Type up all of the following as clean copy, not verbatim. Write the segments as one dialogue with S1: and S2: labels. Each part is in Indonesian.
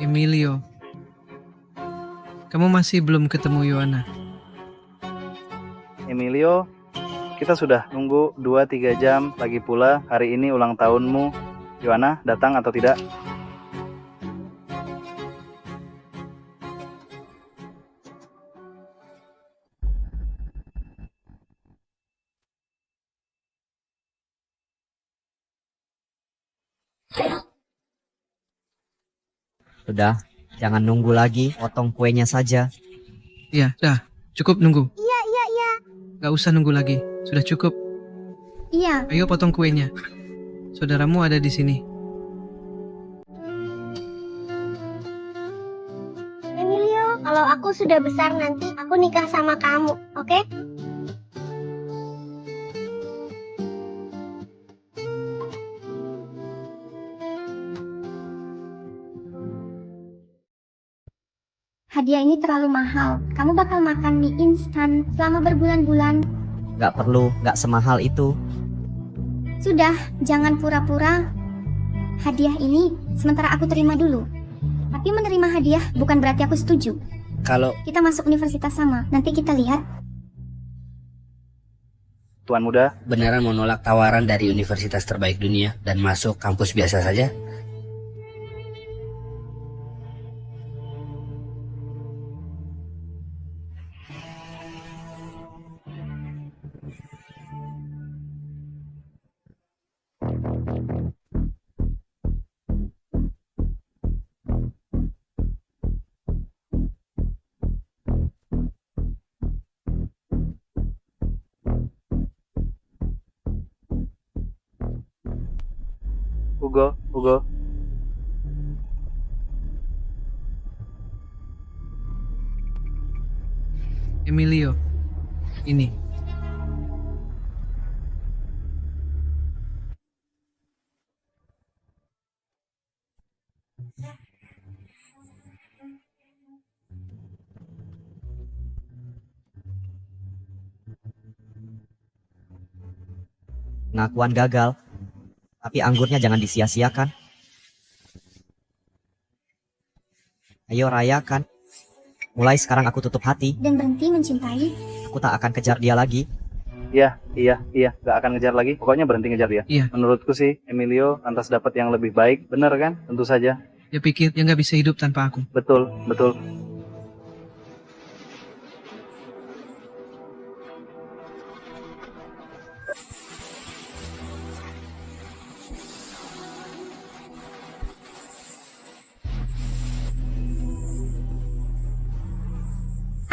S1: Emilio, kamu masih belum ketemu Yohana?
S2: Emilio, kita sudah nunggu 2-3 jam, lagi pula hari ini ulang tahunmu. Yohana datang atau tidak?
S3: Sudah, jangan nunggu lagi, potong kuenya saja.
S1: Iya, dah, cukup nunggu.
S4: Iya.
S1: Gak usah nunggu lagi, sudah cukup.
S4: Iya.
S1: Ayo potong kuenya. Saudaramu ada di sini.
S4: Emilio, kalau aku sudah besar nanti aku nikah sama kamu, oke? Hadiah ini terlalu mahal. Kamu bakal makan mie instan selama berbulan-bulan.
S3: Gak perlu, gak semahal itu.
S4: Sudah, jangan pura-pura. Hadiah ini sementara aku terima dulu. Tapi menerima hadiah bukan berarti aku setuju.
S3: Kalau
S4: Kita masuk universitas sama, nanti kita lihat.
S2: Tuan muda,
S5: Beneran mau nolak tawaran dari universitas terbaik dunia dan masuk kampus biasa saja?
S2: Hugo,
S1: Emilio, ini.
S3: pengakuan gagal, tapi anggurnya jangan disia-siakan. Ayo rayakan. Mulai sekarang aku tutup hati,
S4: Dan berhenti mencintai.
S3: aku tak akan kejar dia lagi.
S2: iya, gak akan ngejar lagi. Pokoknya berhenti ngejar dia.
S1: Iya.
S2: Menurutku sih, Emilio lantas dapat yang lebih baik. Bener kan? Tentu saja.
S1: Dia pikir dia gak bisa hidup tanpa aku.
S2: Betul.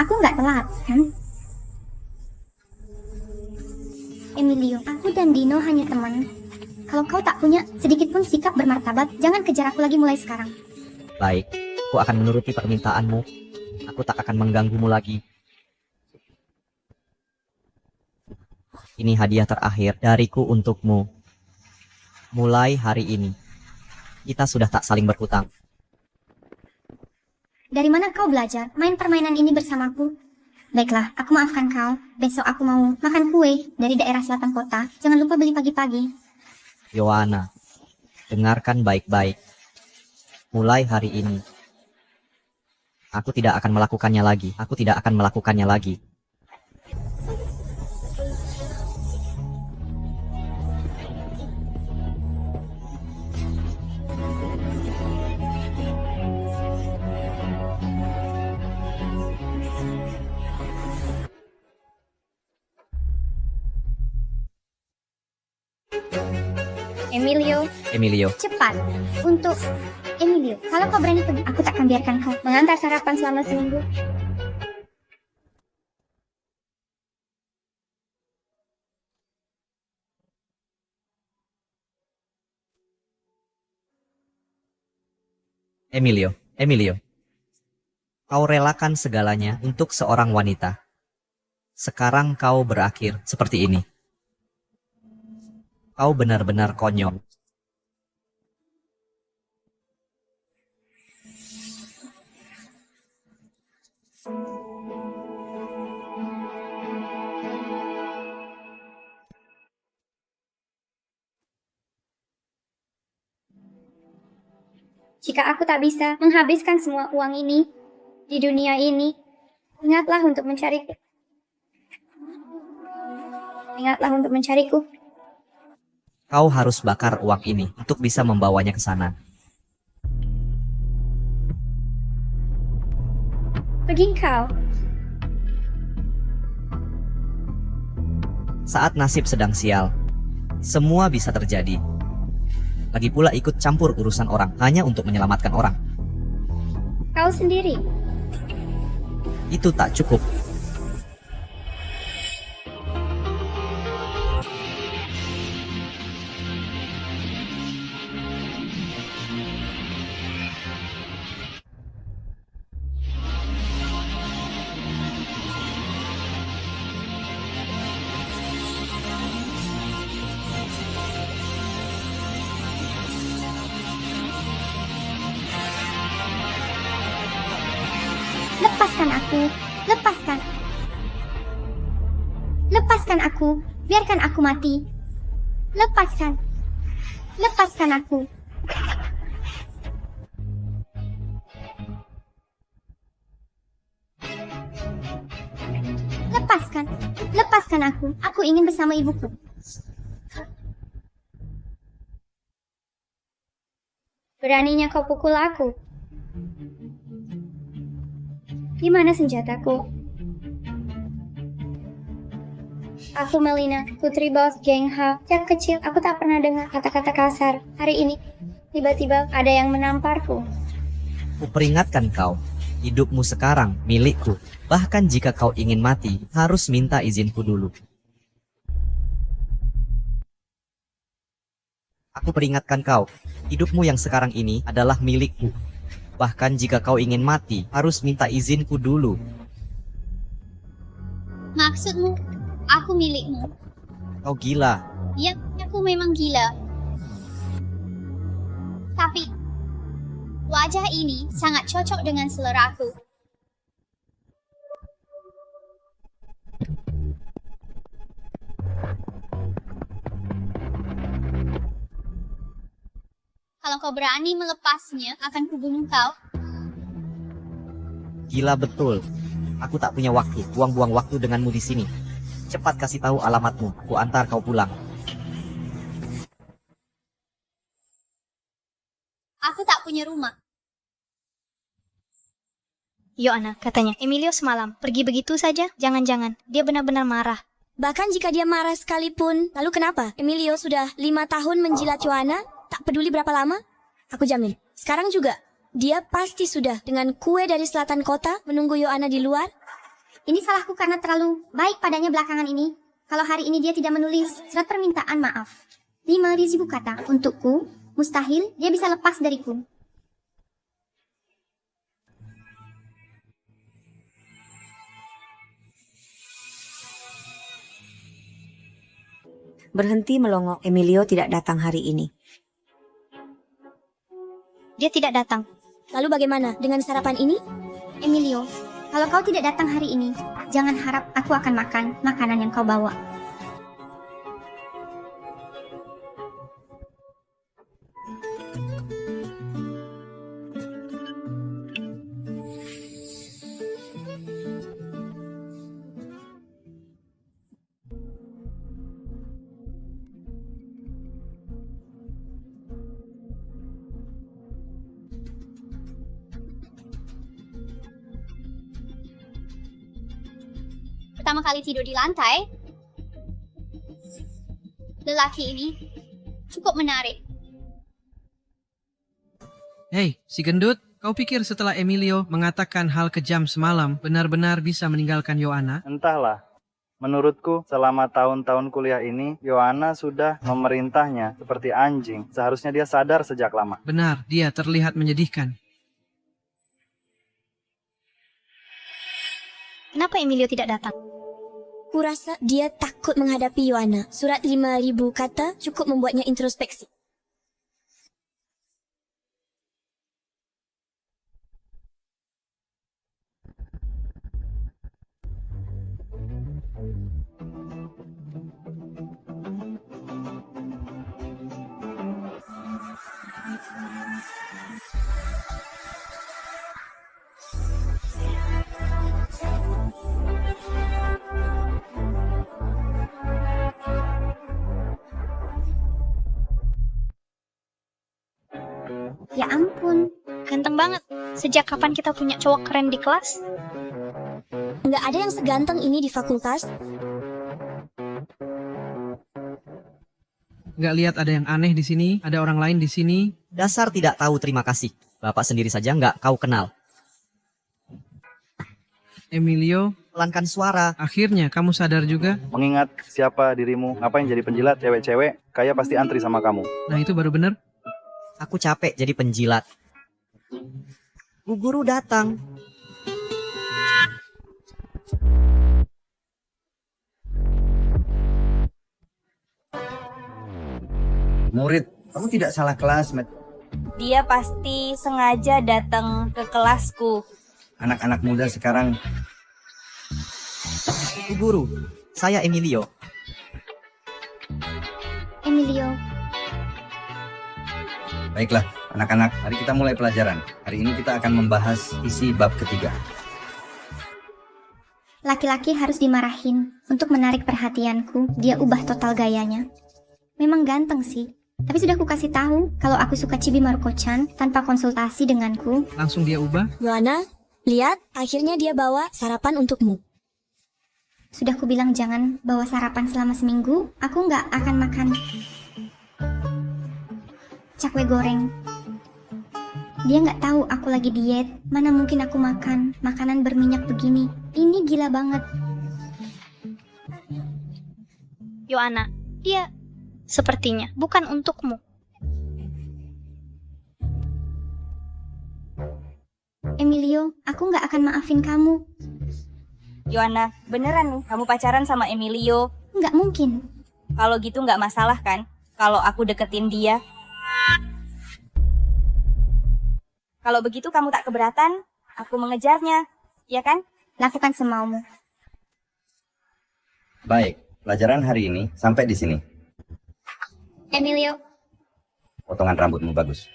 S4: Aku nggak telat, kan? Emilio, aku dan Dino hanya teman. Kalau kau tak punya sedikit pun sikap bermartabat, jangan kejar aku lagi mulai sekarang.
S3: Baik, aku akan menuruti permintaanmu. Aku tak akan mengganggumu lagi. Ini hadiah terakhir dariku untukmu. Mulai hari ini, kita sudah tak saling berhutang.
S4: Dari mana kau belajar main permainan ini bersamaku? Baiklah, aku maafkan kau. Besok aku mau makan kue dari daerah selatan kota. Jangan lupa beli pagi-pagi.
S3: Yohana, dengarkan baik-baik. Mulai hari ini, aku tidak akan melakukannya lagi. Aku tidak akan melakukannya lagi. Emilio,
S4: Cepat. Untuk Emilio, kalau kau berani pergi, aku tak akan biarkan kau mengantar sarapan selama seminggu.
S3: Emilio. Kau relakan segalanya untuk seorang wanita. Sekarang kau berakhir seperti ini. Kau benar-benar konyol.
S4: Jika aku tak bisa menghabiskan semua uang ini di dunia ini, ingatlah untuk mencariku. Ingatlah untuk mencariku.
S3: Kau harus bakar uang ini untuk bisa membawanya ke sana.
S4: Pergi kau.
S3: Saat nasib sedang sial, semua bisa terjadi. Lagi pula ikut campur urusan orang hanya untuk menyelamatkan orang.
S4: Kau sendiri.
S3: Itu tak cukup.
S4: Lepaskan aku. Lepaskan. Lepaskan aku. Biarkan aku mati. Lepaskan. Lepaskan aku. Lepaskan. Lepaskan aku. Aku ingin bersama ibuku. Beraninya kau pukul aku. Di mana senjataku? Aku Melina, putri bos geng Ha. Sejak kecil, aku tak pernah dengar kata-kata kasar. Hari ini, tiba-tiba ada yang menamparku.
S3: Kuperingatkan kau, hidupmu sekarang milikku. Bahkan jika kau ingin mati, harus minta izinku dulu. Aku peringatkan kau, hidupmu yang sekarang ini adalah milikku. Bahkan jika kau ingin mati, harus minta izinku dulu.
S4: Maksudmu, aku milikmu.
S3: Kau gila.
S4: Ya, aku memang gila. Tapi, wajah ini sangat cocok dengan seleraku. Kalau kau berani melepasnya, akan kubunuh kau.
S3: Gila betul. Aku tak punya waktu, buang-buang waktu denganmu di sini. Cepat kasih tahu alamatmu, aku antar kau pulang.
S4: Aku tak punya rumah.
S6: Yoana, katanya, Emilio semalam pergi begitu saja? Jangan-jangan, dia benar-benar marah.
S7: Bahkan jika dia marah sekalipun, lalu kenapa? Emilio sudah 5 tahun menjilat Joanna, tak peduli berapa lama. Aku jamin, sekarang juga, dia pasti sudah dengan kue dari selatan kota menunggu Joanna di luar.
S4: Ini salahku karena terlalu baik padanya belakangan ini. Kalau hari ini dia tidak menulis surat permintaan maaf. 5.000 kata untukku, mustahil dia bisa lepas dariku.
S7: Berhenti melongo, Emilio tidak datang hari ini.
S6: Dia tidak datang.
S7: Lalu bagaimana dengan sarapan ini?
S4: Emilio, kalau kau tidak datang hari ini, jangan harap aku akan makan makanan yang kau bawa. Pertama kali tidur di lantai, lelaki ini cukup menarik.
S1: Hei, si gendut, kau pikir setelah Emilio mengatakan hal kejam semalam benar-benar bisa meninggalkan Yoana?
S2: Entahlah. Menurutku, selama tahun-tahun kuliah ini, Yohana sudah memerintahnya seperti anjing. Seharusnya dia sadar sejak lama.
S1: Benar, dia terlihat menyedihkan.
S6: Kenapa Emilio tidak datang?
S7: Kurasa dia takut menghadapi Joanna. Surat 5.000 kata cukup membuatnya introspeksi.
S4: Ya ampun,
S6: Ganteng banget. Sejak kapan kita punya cowok keren di kelas?
S7: Nggak ada yang seganteng ini di fakultas.
S1: Nggak lihat ada yang aneh di sini, ada orang lain di sini.
S3: Dasar tidak tahu terima kasih. Bapak sendiri saja nggak kau kenal.
S1: Emilio,
S3: Pelankan suara.
S1: akhirnya kamu sadar juga.
S2: Mengingat siapa dirimu, ngapain jadi penjilat cewek-cewek, kayak pasti antri sama kamu.
S1: Nah itu baru bener.
S3: Aku capek jadi penjilat. Bu guru datang.
S8: Murid, kamu tidak salah kelas, Met.
S9: Dia pasti sengaja datang ke kelasku.
S8: Anak-anak muda sekarang.
S3: Bu guru, saya Emilio.
S4: Emilio.
S8: Baiklah, anak-anak, mari kita mulai pelajaran. Hari ini kita akan membahas isi bab ketiga.
S4: Laki-laki harus dimarahin untuk menarik perhatianku. Dia ubah total gayanya. Memang ganteng sih. Tapi sudah aku kasih tahu kalau aku suka Chibi Maruko-chan tanpa konsultasi denganku.
S1: Langsung dia ubah.
S7: Yohana, lihat, akhirnya dia bawa sarapan untukmu.
S4: Sudah aku bilang jangan bawa sarapan selama seminggu. Aku nggak akan makan cakwe goreng. Dia nggak tahu aku lagi diet. Mana mungkin aku makan makanan berminyak begini. Ini gila banget.
S6: Yohana, dia sepertinya bukan untukmu.
S4: Emilio, aku nggak akan maafin kamu.
S9: Yohana, beneran nih kamu pacaran sama Emilio?
S4: Nggak mungkin.
S9: Kalau gitu nggak masalah kan? Kalau aku deketin dia? Kalau begitu kamu tak keberatan, aku mengejarnya, ya kan?
S4: Lakukan semaumu.
S8: Baik, pelajaran hari ini sampai di sini.
S4: Emilio.
S8: Potongan rambutmu bagus.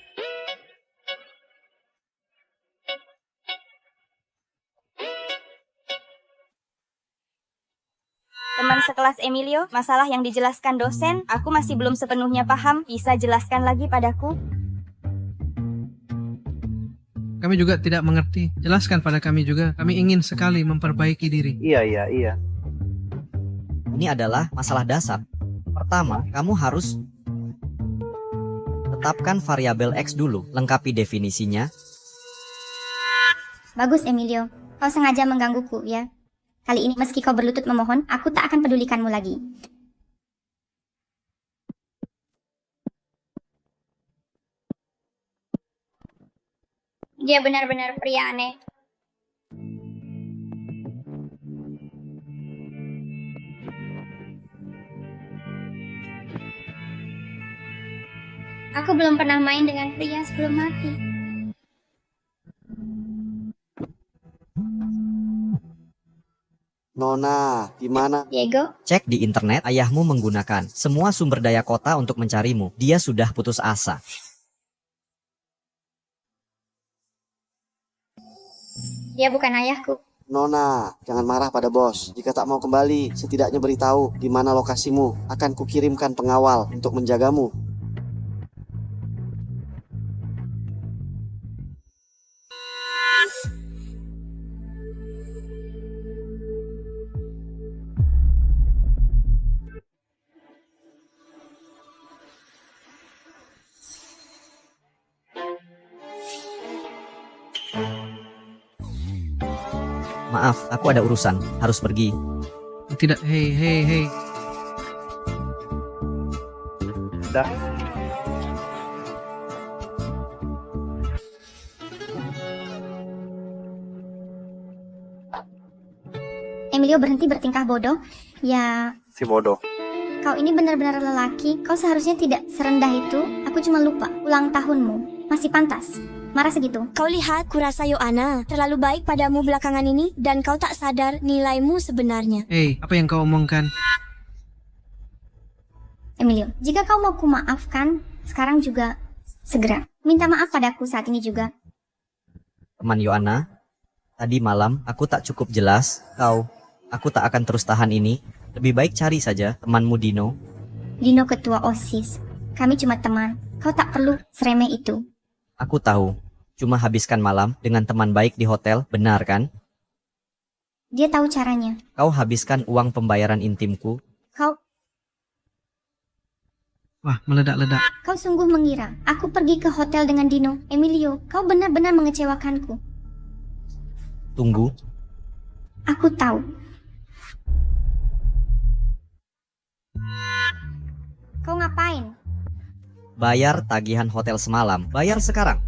S9: Teman sekelas Emilio, masalah yang dijelaskan dosen, aku masih belum sepenuhnya paham. Bisa jelaskan lagi padaku?
S1: Kami juga tidak mengerti. Jelaskan pada kami juga. Kami ingin sekali memperbaiki diri.
S2: Iya.
S3: Ini adalah masalah dasar. Pertama, kamu harus tetapkan variabel X dulu, lengkapi definisinya.
S4: Bagus, Emilio. Kau sengaja menggangguku, ya? Kali ini meski kau berlutut memohon, aku tak akan pedulikanmu lagi. Dia benar-benar pria aneh. Aku belum pernah main dengan pria sebelum mati.
S10: Nona, gimana?
S4: Diego,
S3: Cek di internet, ayahmu menggunakan semua sumber daya kota untuk mencarimu. Dia sudah putus asa.
S4: dia bukan ayahku.
S10: Nona, jangan marah pada bos. Jika tak mau kembali, setidaknya beritahu di mana lokasimu. Akan kukirimkan pengawal untuk menjagamu.
S3: Maaf, aku ada urusan, harus pergi.
S1: Tidak, hei.
S2: Dah.
S4: Emilio berhenti bertingkah bodoh. Ya,
S2: Si bodoh.
S4: kau ini benar-benar lelaki. Kau seharusnya tidak serendah itu. Aku cuma lupa. Ulang tahunmu. Masih pantas. Marah segitu.
S7: Kau lihat, kurasa Yohana terlalu baik padamu belakangan ini dan kau tak sadar nilaimu sebenarnya.
S1: Hei, apa yang kau omongkan?
S4: Emilio, jika kau mau kumaafkan, sekarang juga segera. Minta maaf padaku saat ini juga.
S3: Teman Yohana, tadi malam aku tak cukup jelas. Aku tak akan terus tahan ini. Lebih baik cari saja temanmu Dino.
S4: Dino ketua OSIS. Kami cuma teman. Kau tak perlu seremeh itu.
S3: Aku tahu. Cuma habiskan malam dengan teman baik di hotel, benar kan?
S4: Dia tahu caranya.
S3: Kau habiskan uang pembayaran intimku.
S1: Wah, meledak-ledak.
S4: Kau sungguh mengira aku pergi ke hotel dengan Dino. Emilio, kau benar-benar mengecewakanku.
S3: Tunggu.
S4: Aku tahu. Kau ngapain?
S3: Bayar tagihan hotel semalam. Bayar sekarang.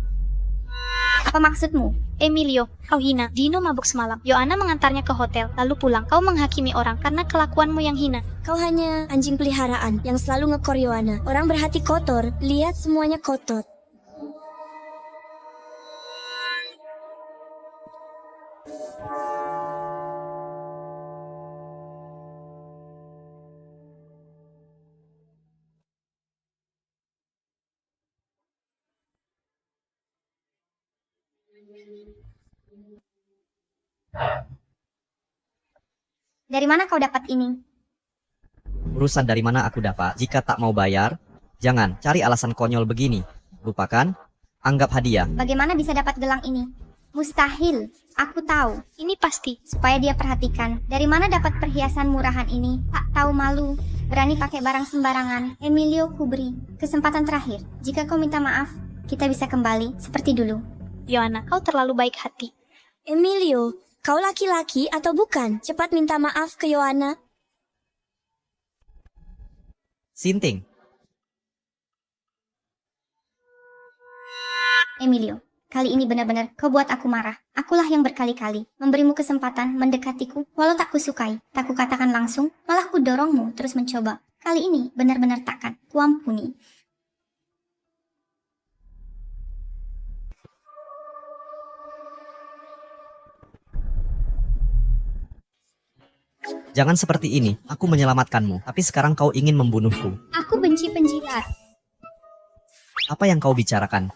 S4: Apa maksudmu?
S6: Emilio, kau hina. Dino mabuk semalam. Yohana mengantarnya ke hotel, lalu pulang. Kau menghakimi orang karena kelakuanmu yang hina.
S7: Kau hanya anjing peliharaan yang selalu ngekor Yohana. Orang berhati kotor, lihat semuanya kotor.
S4: Dari mana kau dapat ini?
S3: Urusan dari mana aku dapat? Jika tak mau bayar, jangan cari alasan konyol begini. Lupakan, anggap hadiah.
S4: Bagaimana bisa dapat gelang ini? Mustahil. Aku tahu.
S6: Ini pasti.
S4: Supaya dia perhatikan. Dari mana dapat perhiasan murahan ini? Tak tahu malu. Berani pakai barang sembarangan. Emilio, ku beri kesempatan terakhir. Jika kau minta maaf, kita bisa kembali seperti dulu.
S6: Yohana, kau terlalu baik hati.
S7: Emilio, kau laki-laki atau bukan? Cepat minta maaf ke Yohana.
S3: Sinting.
S4: Emilio, kali ini benar-benar kau buat aku marah. Akulah yang berkali-kali memberimu kesempatan mendekatiku, walau tak kusukai, tak kukatakan langsung, malah ku dorongmu terus mencoba. Kali ini benar-benar takkan kuampuni.
S3: Jangan seperti ini, aku menyelamatkanmu, tapi sekarang kau ingin membunuhku.
S4: Aku benci penjilat.
S3: Apa yang kau bicarakan?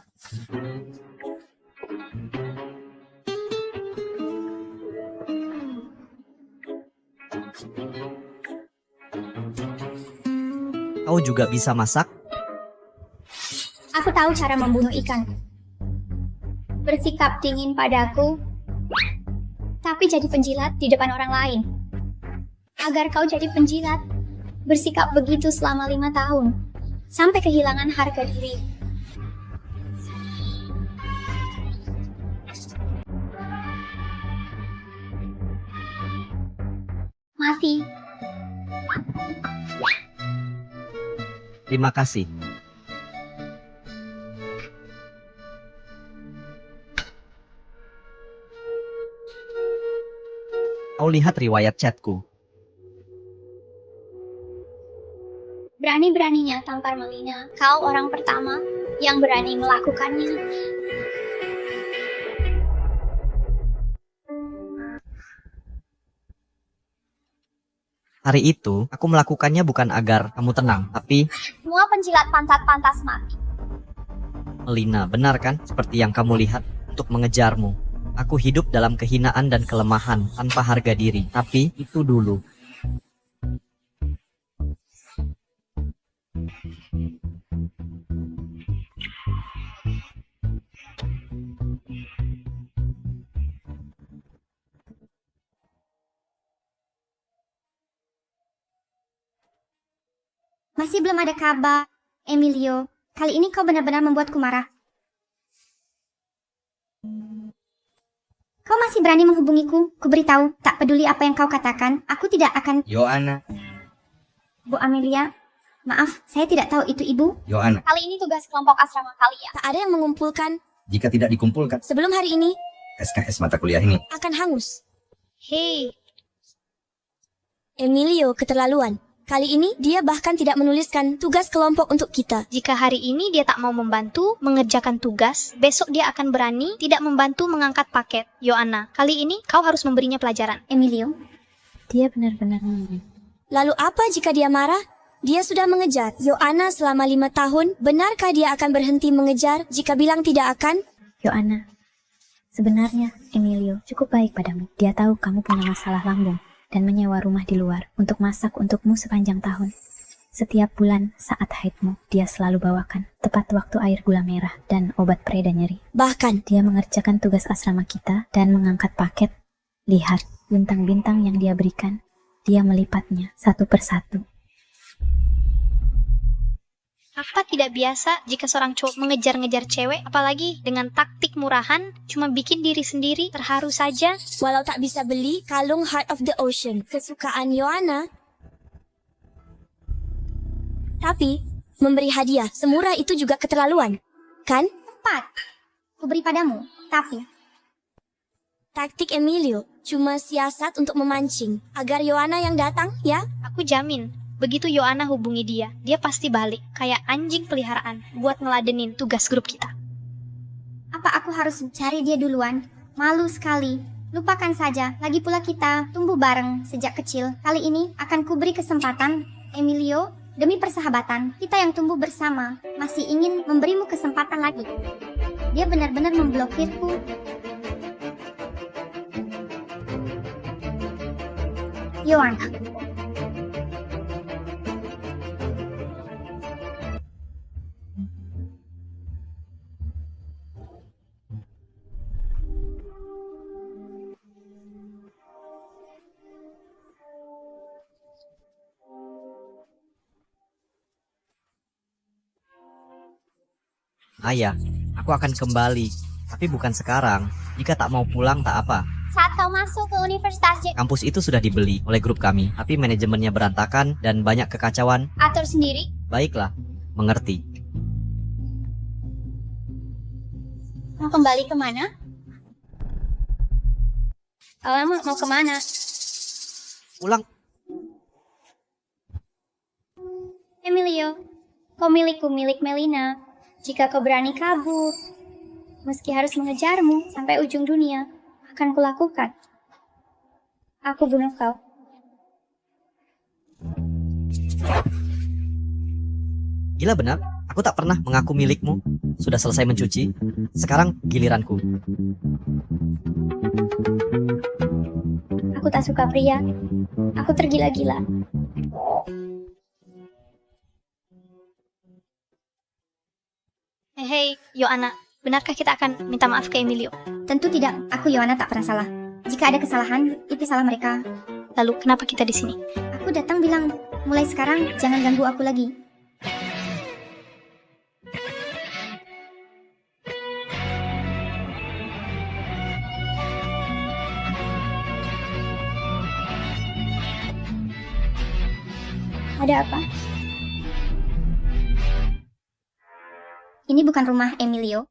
S3: Kau juga bisa masak?
S4: Aku tahu cara membunuh ikan. Bersikap dingin padaku, tapi jadi penjilat di depan orang lain. Agar kau jadi penjilat, bersikap begitu selama 5 tahun, sampai kehilangan harga diri. Mati.
S3: Terima kasih. Kau lihat riwayat chatku.
S4: Berani-beraninya tampar Melina. Kau orang pertama yang berani melakukannya.
S3: Hari itu, aku melakukannya bukan agar kamu tenang, tapi
S4: Semua penjilat pantas mati.
S3: Melina, benar kan? Seperti yang kamu lihat, untuk mengejarmu. Aku hidup dalam kehinaan dan kelemahan, tanpa harga diri. Tapi, itu dulu.
S4: Masih belum ada kabar. Emilio, kali ini kau benar-benar membuatku marah. Kau masih berani menghubungiku? Kuberitahu, tak peduli apa yang kau katakan, aku tidak akan...
S8: Yohana.
S4: Bu Amelia, maaf, saya tidak tahu itu ibu.
S8: Yohana.
S4: Kali ini tugas kelompok asrama kalian.
S7: Tak ada yang mengumpulkan.
S8: Jika tidak dikumpulkan,
S7: Sebelum hari ini,
S8: SKS mata kuliah ini
S7: akan hangus.
S6: Hei,
S7: Emilio keterlaluan. Kali ini, dia bahkan tidak menuliskan tugas kelompok untuk kita.
S6: jika hari ini dia tak mau membantu mengerjakan tugas, besok dia akan berani tidak membantu mengangkat paket. Yohana, kali ini kau harus memberinya pelajaran.
S4: Emilio,
S11: Dia benar-benar
S7: Lalu apa jika dia marah? Dia sudah mengejar Yohana selama 5 tahun. Benarkah dia akan berhenti mengejar jika bilang tidak akan?
S11: Yohana, sebenarnya Emilio cukup baik padamu. Dia tahu kamu punya masalah lambung dan menyewa rumah di luar untuk masak untukmu sepanjang tahun. Setiap bulan saat haidmu, dia selalu bawakan tepat waktu air gula merah dan obat pereda nyeri.
S7: Bahkan,
S11: Dia mengerjakan tugas asrama kita dan mengangkat paket. Lihat, bintang-bintang yang dia berikan, dia melipatnya satu persatu.
S6: Apa tidak biasa jika seorang cowok mengejar-ngejar cewek, apalagi dengan taktik murahan, cuma bikin diri sendiri terharu saja?
S7: walau tak bisa beli kalung Heart of the Ocean kesukaan Joanna, tapi memberi hadiah semurah itu juga keterlaluan, kan?
S4: Tepat. Ku beri padamu, tapi
S7: Taktik Emilio cuma siasat untuk memancing agar Joanna yang datang, ya?
S6: Aku jamin, begitu Joanna hubungi dia, dia pasti balik kayak anjing peliharaan buat ngeladenin tugas grup kita.
S4: apa aku harus cari dia duluan? Malu sekali. Lupakan saja, lagi pula kita tumbuh bareng sejak kecil. Kali ini akan kuberi kesempatan, Emilio. Demi persahabatan, kita yang tumbuh bersama masih ingin memberimu kesempatan lagi. Dia benar-benar memblokirku. Joanna.
S3: Ayah, aku akan kembali. Tapi bukan sekarang. Jika tak mau pulang tak apa.
S4: Saat kau masuk ke Universitas
S3: Kampus itu sudah dibeli oleh grup kami. Tapi manajemennya berantakan dan banyak kekacauan.
S4: atur sendiri.
S3: Baiklah, mengerti.
S4: Mau kembali kemana? Alamak, mau kemana?
S3: Pulang.
S4: Emilio, kau milikku, milik Melina. Jika kau berani kabur, meski harus mengejarmu sampai ujung dunia, akan kulakukan. Aku bunuh kau.
S3: Gila benar, aku tak pernah mengaku milikmu. Sudah selesai mencuci. Sekarang giliranku.
S4: Aku tak suka pria. Aku tergila-gila.
S6: Hei, Joanna, benarkah kita akan minta maaf ke Emilio?
S4: Tentu tidak. Aku Joanna tak pernah salah. Jika ada kesalahan, itu salah mereka.
S6: Lalu kenapa kita di sini?
S4: Aku datang bilang, mulai sekarang jangan ganggu aku lagi. Ada apa? Ini bukan rumah Emilio.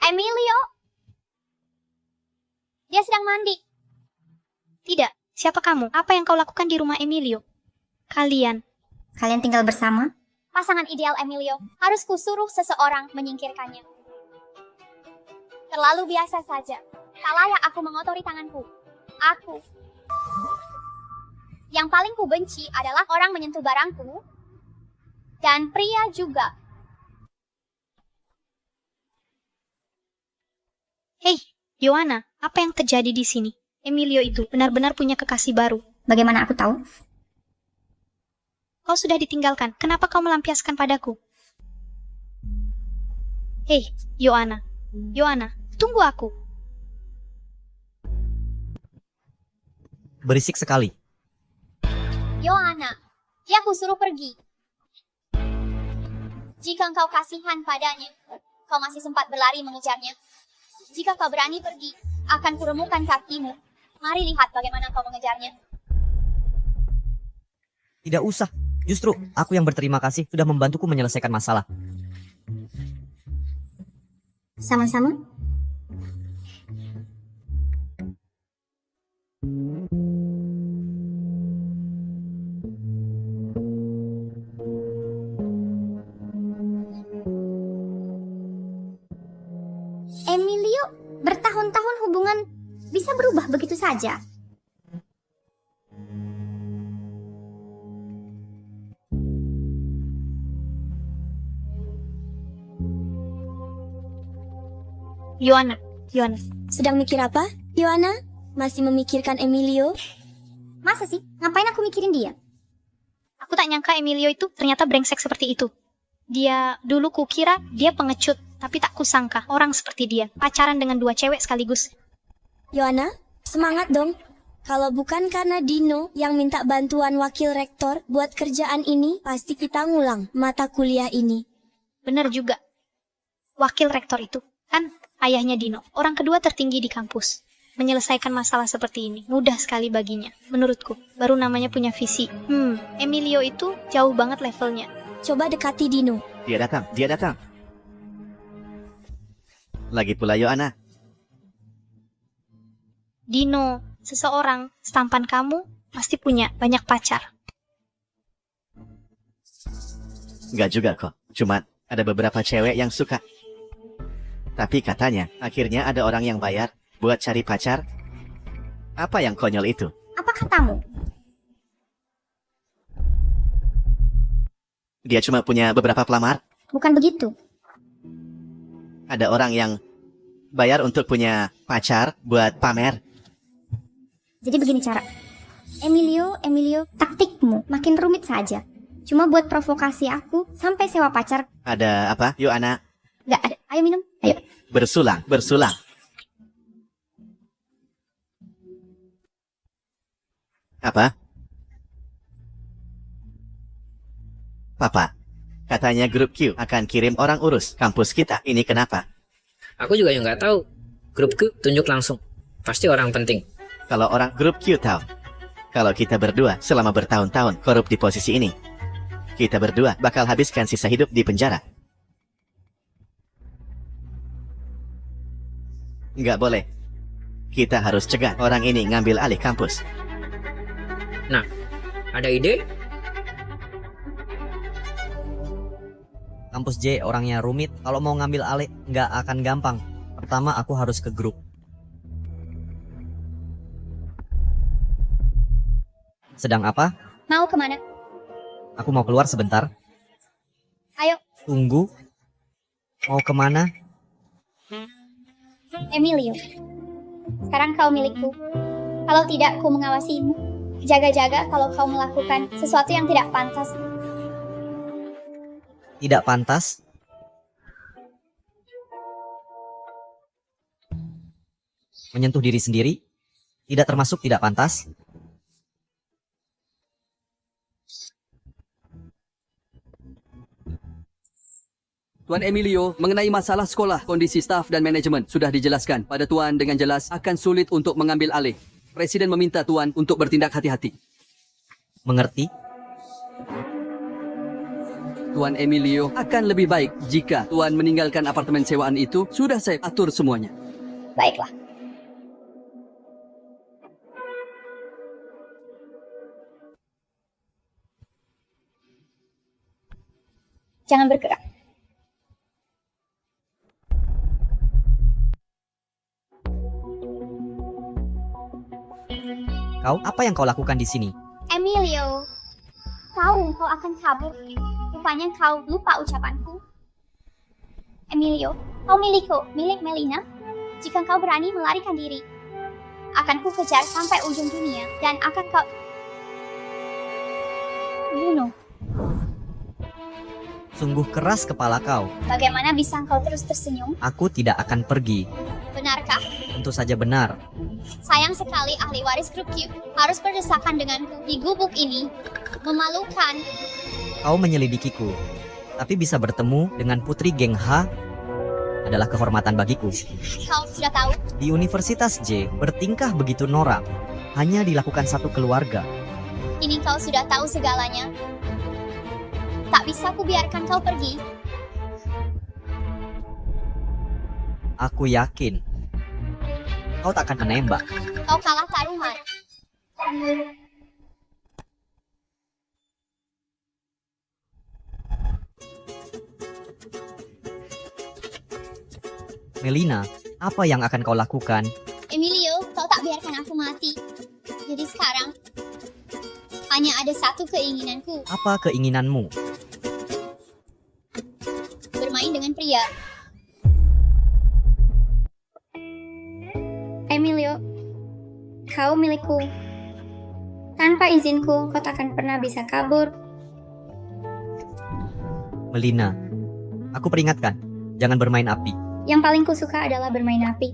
S4: Emilio? Dia sedang mandi.
S6: Tidak, siapa kamu? Apa yang kau lakukan di rumah Emilio? Kalian
S4: tinggal bersama? Pasangan ideal Emilio. Harus kusuruh seseorang menyingkirkannya. Terlalu biasa saja. Tak layak aku mengotori tanganku. Aku. Yang paling ku benci adalah orang menyentuh barangku. Dan pria juga.
S6: Hei, Joanna, apa yang terjadi di sini? Emilio itu benar-benar punya kekasih baru.
S4: Bagaimana aku tahu?
S6: Kau sudah ditinggalkan, kenapa kau melampiaskan padaku? Hei, Joanna. Joanna, tunggu aku.
S3: Berisik sekali.
S4: Joanna, dia aku suruh pergi. Jika engkau kasihan padanya, kau masih sempat berlari mengejarnya. Jika kau berani pergi, akan kuremukkan kakimu. Mari lihat bagaimana kau mengejarnya.
S3: Tidak usah. Justru aku yang berterima kasih sudah membantuku menyelesaikan masalah.
S4: Sama-sama. Emilio, bertahun-tahun hubungan bisa berubah begitu saja.
S6: Joanna.
S7: Sedang mikir apa, Joanna? Masih memikirkan Emilio?
S4: Masa sih? Ngapain aku mikirin dia?
S6: Aku tak nyangka Emilio itu ternyata brengsek seperti itu. Dia dulu kukira dia pengecut, tapi tak kusangka orang seperti dia pacaran dengan 2 cewek sekaligus.
S7: Yohana, semangat dong. Kalau bukan karena Dino yang minta bantuan wakil rektor buat kerjaan ini, pasti kita ngulang mata kuliah ini.
S6: Bener juga. Wakil rektor itu kan ayahnya Dino, orang kedua tertinggi di kampus. Menyelesaikan masalah seperti ini mudah sekali baginya. Menurutku, baru namanya punya visi. Emilio itu jauh banget levelnya.
S7: Coba dekati Dino.
S12: Dia datang. Lagi pula Yohana.
S6: Dino, seseorang setampan kamu pasti punya banyak pacar.
S12: Enggak juga kok. Cuma ada beberapa cewek yang suka. Tapi katanya akhirnya ada orang yang bayar buat cari pacar. Apa yang konyol itu?
S4: Apa katamu?
S12: Dia cuma punya beberapa pelamar.
S4: Bukan begitu.
S12: Ada orang yang bayar untuk punya pacar buat pamer.
S4: Jadi begini cara. Emilio, taktikmu makin rumit saja. Cuma buat provokasi aku sampai sewa pacar.
S12: Ada apa, Yohana?
S4: Gak ada. Ayo minum. Ayo.
S12: Bersulang. Apa? Papa, katanya grup Q akan kirim orang urus kampus kita. Ini kenapa?
S13: Aku juga yang nggak tahu. Grup Q tunjuk langsung. Pasti orang penting.
S12: Kalau orang grup Q tahu, kalau kita berdua selama bertahun-tahun korup di posisi ini, kita berdua bakal habiskan sisa hidup di penjara. Nggak boleh. Kita harus cegah orang ini ngambil alih kampus.
S13: Nah, ada ide?
S3: Kampus J orangnya rumit. Kalau mau ngambil alih nggak akan gampang. Pertama aku harus ke grup. Sedang apa?
S4: Mau kemana?
S3: Aku mau keluar sebentar.
S4: Ayo.
S3: Tunggu. Mau kemana?
S4: Emilio. Sekarang kau milikku. Kalau tidak, ku mengawasimu. Jaga-jaga kalau kau melakukan sesuatu yang tidak pantas.
S3: Tidak pantas? Menyentuh diri sendiri? Tidak termasuk tidak pantas?
S14: Tuan Emilio, mengenai masalah sekolah, kondisi staf dan manajemen sudah dijelaskan pada Tuan dengan jelas akan sulit untuk mengambil alih. Presiden meminta Tuan untuk bertindak hati-hati.
S3: Mengerti?
S14: Tuan Emilio, akan lebih baik jika Tuan meninggalkan apartemen sewaan itu. Sudah saya atur semuanya.
S4: Baiklah. Jangan bergerak.
S3: Kau, apa yang kau lakukan di sini?
S4: Emilio, tahu kau akan kabur. Rupanya kau lupa ucapanku. Emilio, kau milik Melina. Jika kau berani melarikan diri, akan ku kejar sampai ujung dunia dan akan kau bunuh.
S3: Sungguh keras kepala kau.
S4: Bagaimana bisa kau terus tersenyum?
S3: Aku tidak akan pergi.
S4: Benarkah?
S3: Tentu saja benar.
S4: Sayang sekali ahli waris grup Q harus berdesakan denganku di gubuk ini. Memalukan.
S3: Kau menyelidikiku, tapi bisa bertemu dengan putri geng H adalah kehormatan bagiku.
S4: Kau sudah tahu?
S3: Di Universitas J, bertingkah begitu norak hanya dilakukan satu keluarga.
S4: Ini kau sudah tahu segalanya. Tak bisa ku biarkan kau pergi.
S3: Aku yakin kau tak akan menembak.
S4: Kau kalah taruhan.
S3: Melina, apa yang akan kau lakukan?
S4: Emilio, kau tak biarkan aku mati. Jadi sekarang hanya ada satu keinginanku.
S3: Apa keinginanmu?
S4: Bermain dengan pria. Emilio, kau milikku. Tanpa izinku, kau takkan pernah bisa kabur
S3: Melina, aku peringatkan, jangan bermain api.
S4: Yang paling kusuka adalah bermain api.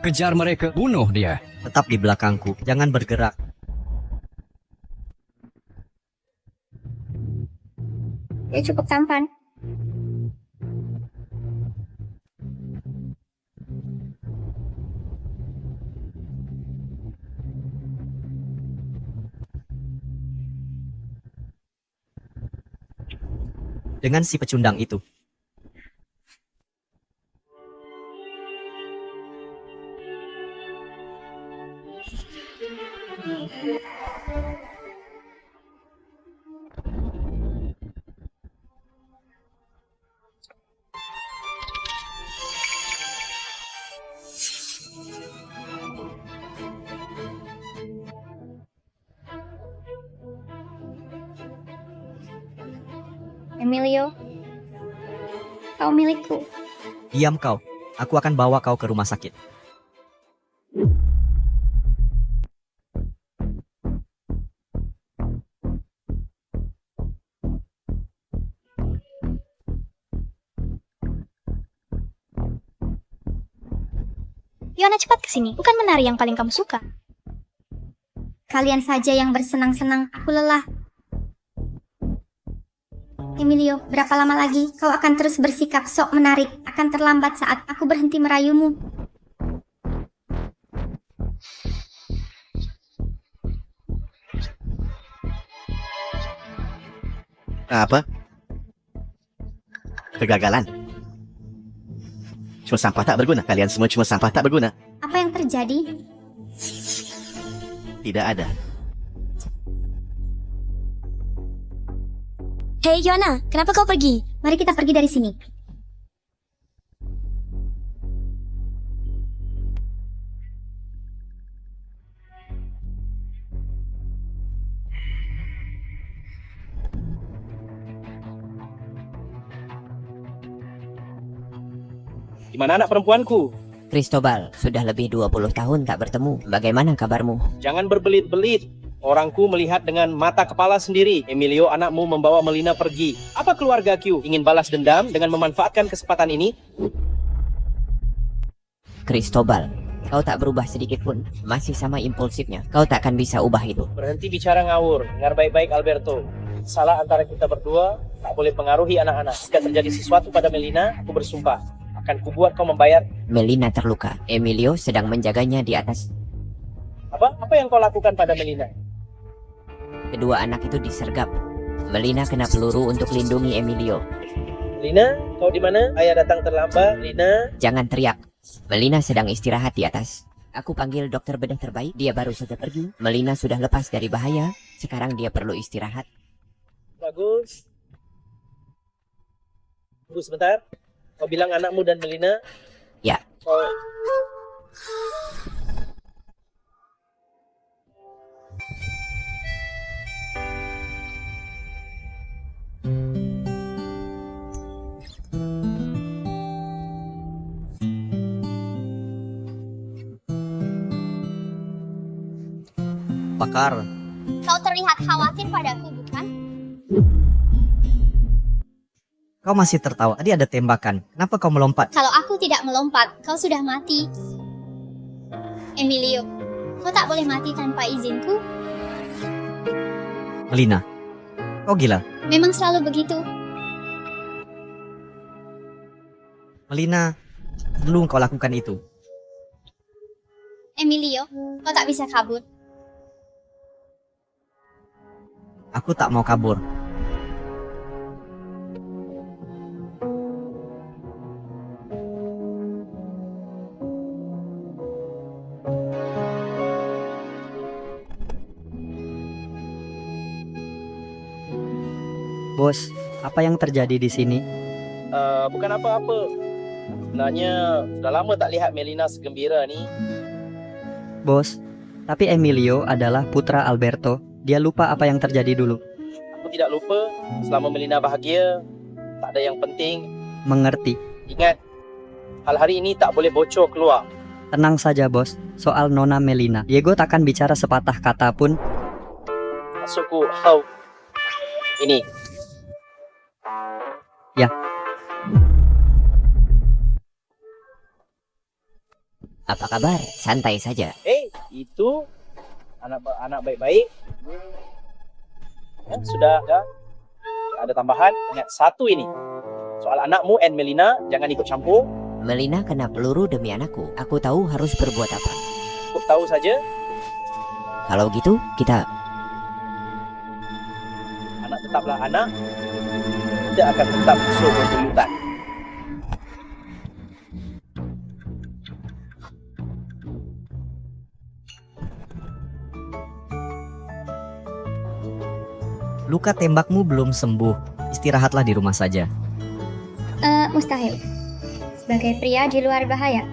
S15: Kejar mereka, bunuh dia.
S3: Tetap di belakangku, jangan bergerak.
S4: Dia cukup tampan.
S3: Dengan si pecundang itu.
S4: Emilio, kau milikku.
S3: Diam kau, aku akan bawa kau ke rumah sakit.
S6: Yona, cepat kesini. Bukan menari yang paling kamu suka.
S4: Kalian saja yang bersenang-senang, aku lelah. Emilio, berapa lama lagi kau akan terus bersikap sok menarik? Akan terlambat saat aku berhenti merayumu.
S12: Apa? Kegagalan. Cuma sampah tak berguna. Kalian semua cuma sampah tak berguna.
S4: Apa yang terjadi?
S12: Tidak ada.
S7: Hei Yona, kenapa kau pergi?
S4: Mari kita pergi dari sini.
S16: Di mana anak perempuanku?
S17: Cristobal, sudah lebih 20 tahun tak bertemu. Bagaimana kabarmu?
S16: Jangan berbelit-belit. Orangku melihat dengan mata kepala sendiri. Emilio, anakmu membawa Melina pergi. Apa keluarga Q ingin balas dendam dengan memanfaatkan kesempatan ini?
S17: Cristobal, kau tak berubah sedikit pun. Masih sama impulsifnya. Kau tak akan bisa ubah itu.
S16: Berhenti bicara ngawur. Dengar baik-baik, Alberto. Salah antara kita berdua tak boleh pengaruhi anak-anak. Jika terjadi sesuatu pada Melina, aku bersumpah akan kubuat kau membayar.
S17: Melina terluka. Emilio sedang menjaganya di atas.
S16: Apa yang kau lakukan pada Melina?
S17: Kedua anak itu disergap. Melina kena peluru untuk lindungi Emilio.
S16: Melina, kau di mana? Ayah datang terlambat. Melina.
S17: Jangan teriak. Melina sedang istirahat di atas. Aku panggil dokter bedah terbaik. Dia baru saja pergi. Melina sudah lepas dari bahaya. Sekarang dia perlu istirahat.
S16: Bagus. Tunggu sebentar. Kau bilang anakmu dan Melina?
S17: Ya.
S16: Oh.
S3: Bakar.
S4: Kau terlihat khawatir padaku, bukan?
S3: Kau masih tertawa. Tadi ada tembakan. Kenapa kau melompat?
S4: Kalau aku tidak melompat, kau sudah mati. Emilio, kau tak boleh mati tanpa izinku.
S3: Melina, kau gila.
S4: Memang selalu begitu.
S3: Melina, belum kau lakukan itu.
S4: Emilio, kau tak bisa kabur.
S3: Aku tak mau kabur.
S17: Bos,
S18: Apa yang terjadi di sini?
S16: Bukan apa-apa. Sebenarnya sudah lama tak lihat Melina segembira ni.
S18: Bos, tapi Emilio adalah putra Alberto. Dia lupa apa yang terjadi dulu.
S16: Aku tidak lupa. Selama Melina bahagia, tak ada yang penting.
S18: Mengerti.
S16: Ingat, hal hari ini tak boleh bocor keluar.
S18: Tenang saja, Bos. Soal Nona Melina, Diego takkan bicara sepatah kata pun.
S16: Maksudku, how? Ini.
S18: Ya.
S17: Apa kabar? Santai saja.
S16: Itu anak baik-baik. Ya, sudah. Tak ada tambahan. Ingat satu ini. Soal anakmu and Melina, jangan ikut campur.
S17: Melina kena peluru demi anakku. Aku tahu harus berbuat apa.
S16: Aku tahu saja.
S17: Kalau gitu, kita...
S16: Anak tetaplah anak. Tidak akan tetap musuh berbuyutan.
S3: Luka tembakmu belum sembuh. Istirahatlah di rumah saja.
S4: Mustahil. Sebagai pria di luar bahaya.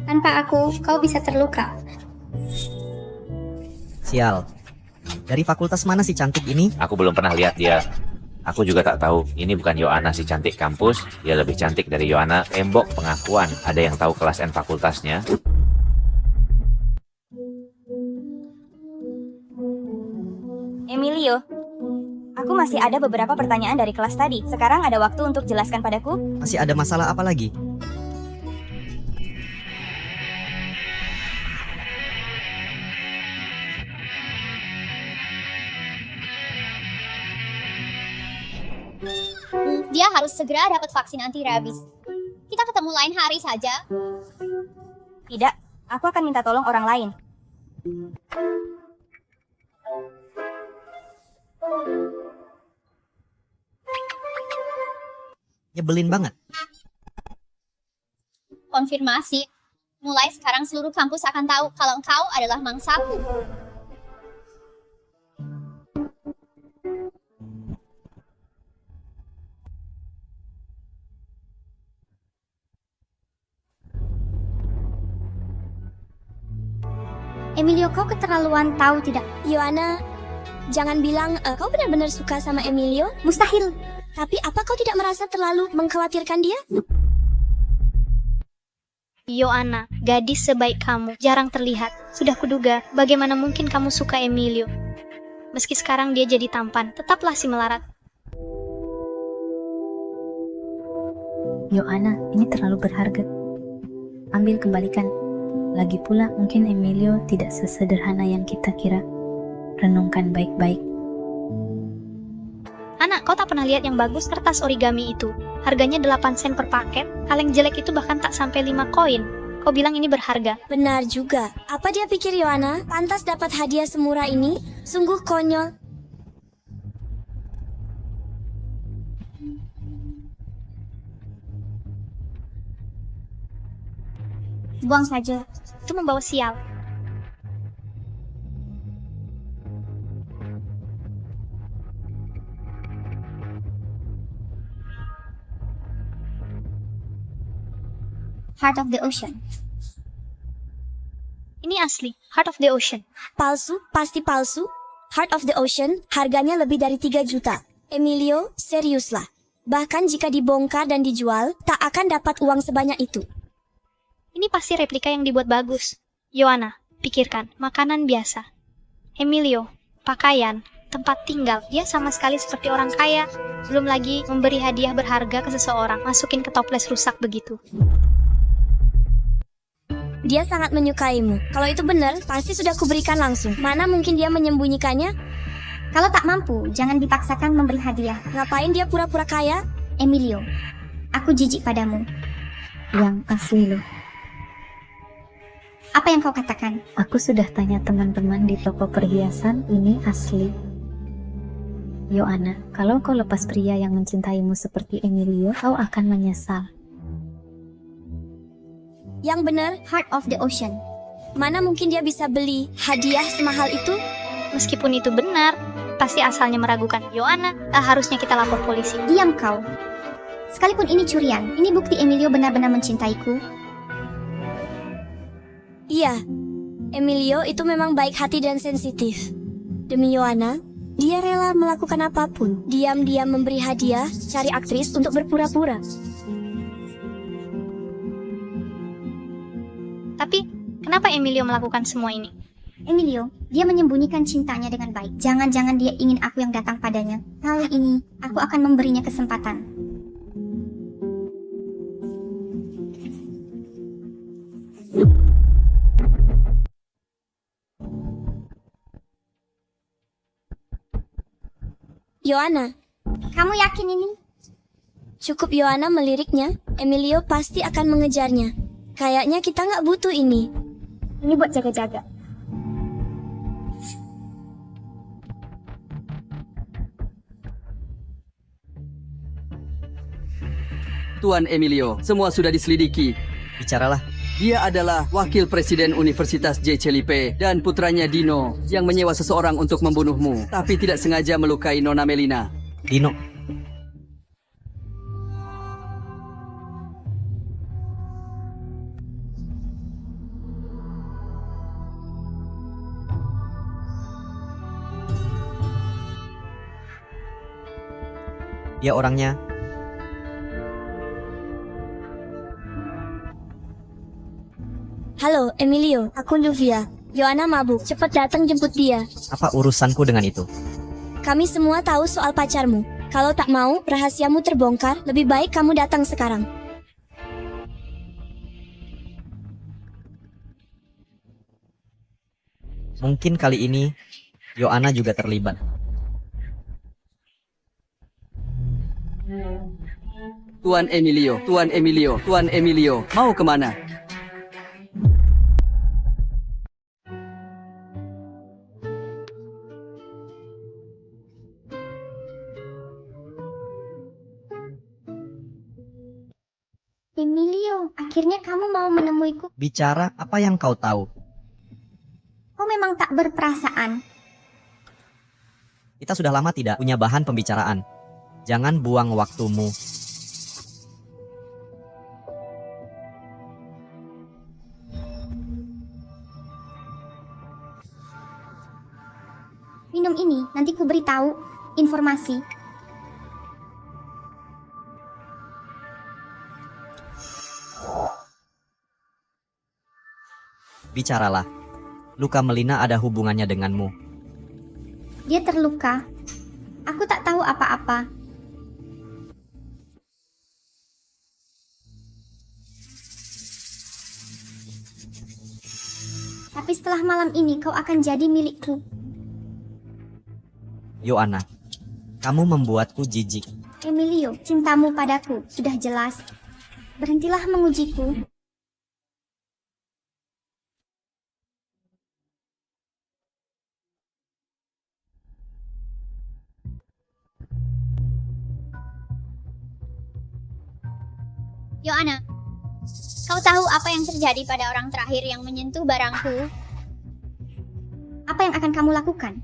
S4: Tanpa aku, kau bisa terluka.
S3: Sial. Dari fakultas mana si cantik ini?
S19: Aku belum pernah lihat dia. Aku juga tak tahu. Ini bukan Yohana si cantik kampus. Dia lebih cantik dari Yohana tembok pengakuan. Ada yang tahu kelas N fakultasnya?
S9: Emilio, aku masih ada beberapa pertanyaan dari kelas tadi. Sekarang ada waktu untuk jelaskan padaku?
S3: Masih ada masalah apa lagi?
S20: Dia harus segera dapat vaksin anti rabies. Kita ketemu lain hari saja.
S9: Tidak, aku akan minta tolong orang lain.
S3: Nyebelin banget.
S20: Konfirmasi. Mulai sekarang seluruh kampus akan tahu kalau engkau adalah mangsaku.
S4: Emilio, kau keterlaluan, tahu tidak?
S7: Yohana, jangan bilang kau benar-benar suka sama Emilio.
S4: Mustahil.
S7: Tapi apa kau tidak merasa terlalu mengkhawatirkan dia?
S6: Yohana, gadis sebaik kamu, jarang terlihat. Sudah kuduga, bagaimana mungkin kamu suka Emilio? Meski sekarang dia jadi tampan, tetaplah si melarat.
S11: Yohana, ini terlalu berharga. Ambil, kembalikan. Lagi pula, mungkin Emilio tidak sesederhana yang kita kira. Renungkan baik-baik.
S6: Anak, kau tak pernah lihat yang bagus kertas origami itu? Harganya 8 sen per paket. Kaleng jelek itu bahkan tak sampai 5 koin. Kau bilang ini berharga.
S7: Benar juga. Apa dia pikir Yohana pantas dapat hadiah semurah ini? Sungguh konyol.
S20: Buang saja.
S6: Itu membawa sial.
S4: Heart of the Ocean.
S6: Ini asli, Heart of the Ocean.
S7: Palsu, pasti palsu. Heart of the Ocean, harganya lebih dari 3 juta. Emilio, seriuslah. Bahkan jika dibongkar dan dijual, tak akan dapat uang sebanyak itu.
S6: Ini pasti replika yang dibuat bagus. Yohana, pikirkan, makanan biasa. Emilio, pakaian, tempat tinggal. Dia sama sekali seperti orang kaya. Belum lagi memberi hadiah berharga ke seseorang. Masukin ke toples rusak begitu.
S7: Dia sangat menyukaimu. Kalau itu benar, pasti sudah kuberikan langsung. Mana mungkin dia menyembunyikannya?
S4: Kalau tak mampu, jangan dipaksakan memberi hadiah.
S7: Ngapain dia pura-pura kaya?
S4: Emilio, aku jijik padamu.
S11: Yang asli loh.
S4: Apa yang kau katakan?
S11: Aku sudah tanya teman-teman di toko perhiasan, ini asli. Yohana, kalau kau lepas pria yang mencintaimu seperti Emilio, kau akan menyesal.
S7: Yang benar,
S4: Heart of the Ocean.
S7: Mana mungkin dia bisa beli hadiah semahal itu?
S6: Meskipun itu benar, Apa sih asalnya meragukan Yohana? Harusnya kita lapor polisi.
S4: Diam kau. Sekalipun ini curian, ini bukti Emilio benar-benar mencintaiku.
S7: Iya, Emilio itu memang baik hati dan sensitif. Demi Yohana, dia rela melakukan apapun. Diam-diam memberi hadiah, cari aktris untuk berpura-pura.
S6: Tapi, kenapa Emilio melakukan semua ini?
S4: Emilio, dia menyembunyikan cintanya dengan baik. Jangan-jangan dia ingin aku yang datang padanya. Kali ini, aku akan memberinya kesempatan.
S7: Yohana,
S4: kamu yakin ini?
S7: Cukup Yohana meliriknya, Emilio pasti akan mengejarnya. Kayaknya kita nggak butuh ini.
S4: Ini buat jaga-jaga.
S14: Tuan Emilio, semua sudah diselidiki.
S3: Bicaralah.
S14: Dia adalah wakil presiden Universitas J. Celipe dan putranya Dino yang menyewa seseorang untuk membunuhmu, tapi tidak sengaja melukai Nona Melina.
S3: Dino. Dia orangnya.
S7: Halo, Emilio. Aku Luvia. Yohana mabuk. Cepat datang jemput dia.
S3: Apa urusanku dengan itu?
S7: Kami semua tahu soal pacarmu. Kalau tak mau rahasiamu terbongkar, lebih baik kamu datang sekarang.
S3: Mungkin kali ini Yohana juga terlibat.
S14: Tuan Emilio, Tuan Emilio, Tuan Emilio, mau kemana?
S4: Emilio, akhirnya kamu mau menemuiku.
S3: Bicara apa yang kau tahu.
S4: Kau memang tak berperasaan.
S3: Kita sudah lama tidak punya bahan pembicaraan. Jangan buang waktumu.
S4: Minum ini, nanti ku beritahu informasi.
S3: Bicaralah. Luka Melina ada hubungannya denganmu.
S4: Dia terluka. Aku tak tahu apa-apa. Tapi setelah malam ini kau akan jadi milikku.
S3: Yohana, kamu membuatku jijik.
S4: Emilio, cintamu padaku sudah jelas. Berhentilah mengujiku.
S20: Yohana, kau tahu apa yang terjadi pada orang terakhir yang menyentuh barangku?
S4: Apa yang akan kamu lakukan?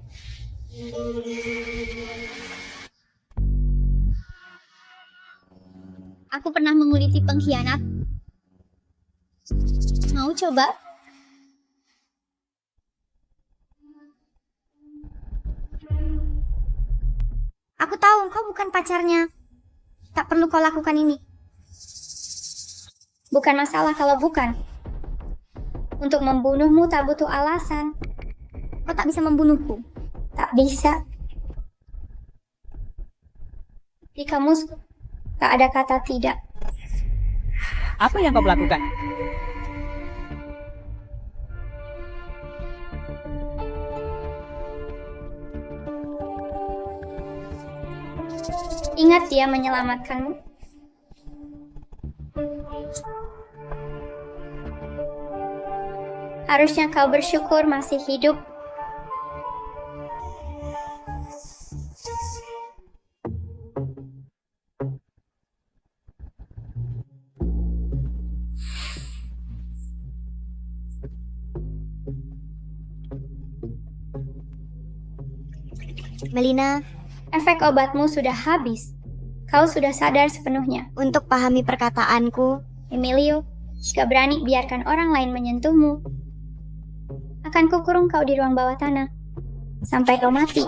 S20: Aku pernah menguliti pengkhianat. Mau coba?
S4: Aku tahu kau bukan pacarnya. Tak perlu kau lakukan ini. Bukan masalah kalau bukan. Untuk membunuhmu tak butuh alasan. Kau tak bisa membunuhku. Tak bisa. Di kamus tak ada kata tidak.
S21: Apa yang kau lakukan?
S4: Ingat dia menyelamatkanmu. Harusnya kau bersyukur masih hidup. Melina,
S20: Efek obatmu sudah habis. Kau sudah sadar sepenuhnya.
S4: untuk pahami perkataanku,
S20: Emilio, jika berani biarkan orang lain menyentuhmu, akan kukurung kau di ruang bawah tanah sampai kau mati.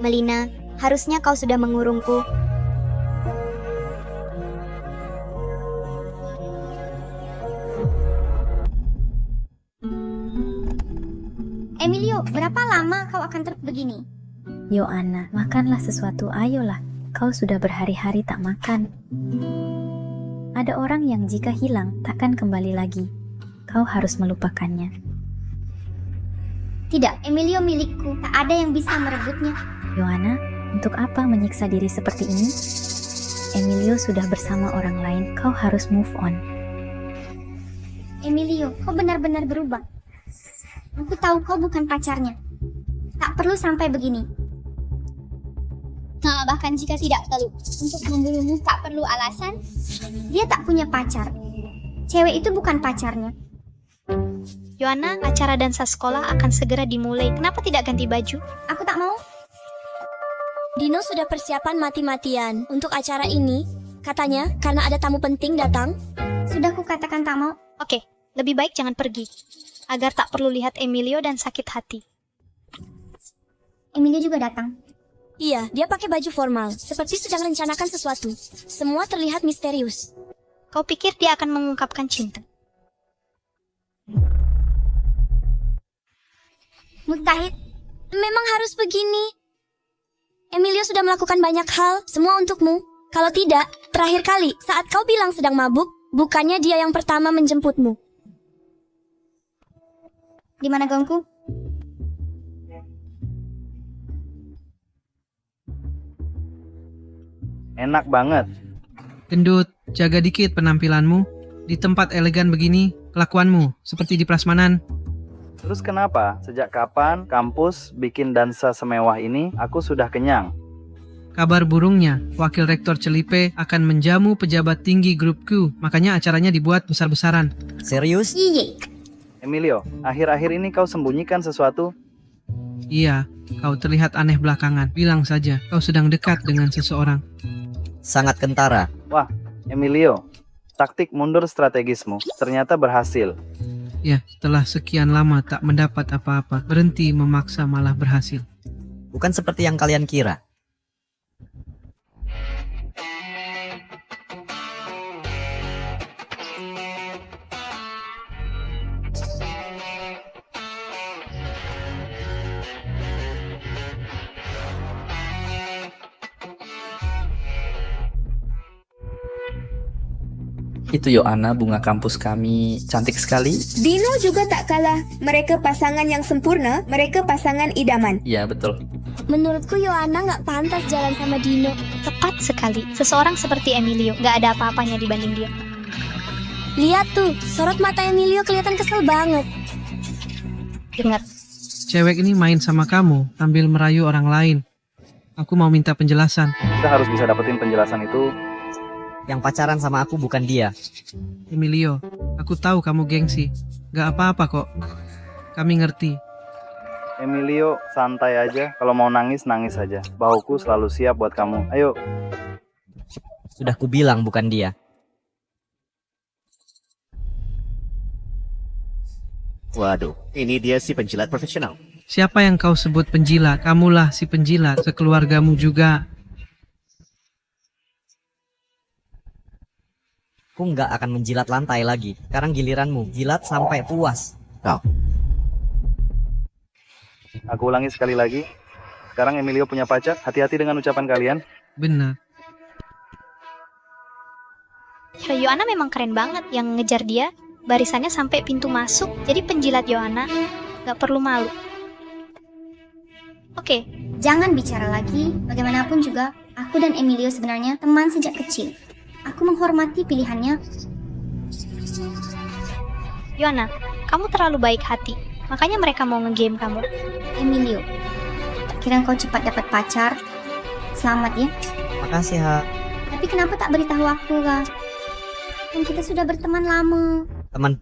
S4: Melina, harusnya kau sudah mengurungku. Emilio, berapa lama kau akan terus begini?
S11: Yohana, makanlah sesuatu, ayolah. Kau sudah berhari-hari tak makan. Ada orang yang jika hilang takkan kembali lagi. Kau harus melupakannya.
S4: Tidak, Emilio milikku. Tak ada yang bisa merebutnya.
S11: Yohana, untuk apa menyiksa diri seperti ini? Emilio sudah bersama orang lain. Kau harus move on.
S4: Emilio, kau benar-benar berubah. Aku tahu kau bukan pacarnya. Tak perlu sampai begini.
S20: Nah, bahkan jika tidak perlu untuk membunuhmu tak perlu alasan.
S4: Dia tak punya pacar. Cewek itu bukan pacarnya.
S6: Yohana, acara dansa sekolah akan segera dimulai. Kenapa tidak ganti baju?
S4: Aku tak mau.
S7: Dino sudah persiapan mati-matian untuk acara ini. Katanya karena ada tamu penting datang.
S4: Sudah kukatakan tak mau.
S6: Oke, lebih baik jangan pergi. Agar tak perlu lihat Emilio dan sakit hati.
S4: Emilio juga datang.
S7: Iya, dia pakai baju formal, seperti sedang rencanakan sesuatu. Semua terlihat misterius.
S6: Kau pikir dia akan mengungkapkan cinta?
S4: Mustahil.
S7: Memang harus begini. Emilio sudah melakukan banyak hal, semua untukmu. Kalau tidak, terakhir kali saat kau bilang sedang mabuk, bukannya dia yang pertama menjemputmu.
S4: Di mana gaunku?
S2: Enak banget.
S1: Gendut, jaga dikit penampilanmu. Di tempat elegan begini, kelakuanmu seperti di prasmanan.
S2: Terus kenapa? Sejak kapan kampus bikin dansa semewah ini? Aku sudah kenyang.
S1: Kabar burungnya, Wakil Rektor Celipe akan menjamu pejabat tinggi grup Q. Makanya acaranya dibuat besar-besaran.
S3: Serius?
S4: Iya.
S2: Emilio, akhir-akhir ini kau sembunyikan sesuatu?
S1: Iya, kau terlihat aneh belakangan. Bilang saja, kau sedang dekat dengan seseorang.
S3: Sangat kentara.
S2: Wah, Emilio, taktik mundur strategismu ternyata berhasil.
S1: Ya, setelah sekian lama tak mendapat apa-apa, berhenti memaksa malah berhasil.
S3: Bukan seperti yang kalian kira.
S5: Itu Yohana, bunga kampus kami cantik sekali.
S22: Dino juga tak kalah. Mereka pasangan yang sempurna. Mereka pasangan idaman.
S5: Iya, betul.
S7: Menurutku Yohana nggak pantas jalan sama Dino.
S6: Tepat sekali. Seseorang seperti Emilio, nggak ada apa-apanya dibanding dia.
S7: Lihat tuh, sorot mata Emilio kelihatan kesel banget.
S6: Dengar.
S1: Cewek ini main sama kamu sambil merayu orang lain. Aku mau minta penjelasan.
S2: Kita harus bisa dapetin penjelasan itu.
S3: Yang pacaran sama aku bukan dia.
S1: Emilio, aku tahu kamu gengsi. Gak apa-apa kok. Kami ngerti.
S2: Emilio, santai aja. Kalau mau nangis, nangis aja. Bahuku selalu siap buat kamu. Ayo.
S3: Sudah kubilang bukan dia.
S12: Waduh, ini dia si penjilat profesional.
S1: Siapa yang kau sebut penjilat? Kamulah si penjilat, sekeluargamu juga.
S3: Aku nggak akan menjilat lantai lagi. Sekarang giliranmu, jilat sampai puas.
S2: Aku ulangi sekali lagi. Sekarang Emilio punya pacar. Hati-hati dengan ucapan kalian.
S1: Benar.
S6: Yohana memang keren banget. Yang ngejar dia, barisannya sampai pintu masuk. Jadi penjilat Yohana gak perlu malu. Oke.
S4: Jangan bicara lagi. Bagaimanapun juga, aku dan Emilio sebenarnya teman sejak kecil. Aku menghormati pilihannya.
S6: Yohana, kamu terlalu baik hati. Makanya mereka mau nge-game kamu.
S4: Emilio, tak kira kau cepat dapat pacar. Selamat ya.
S3: Makasih, Ha.
S4: Tapi kenapa tak beritahu aku, Kak? Kan kita sudah berteman lama.
S3: Teman.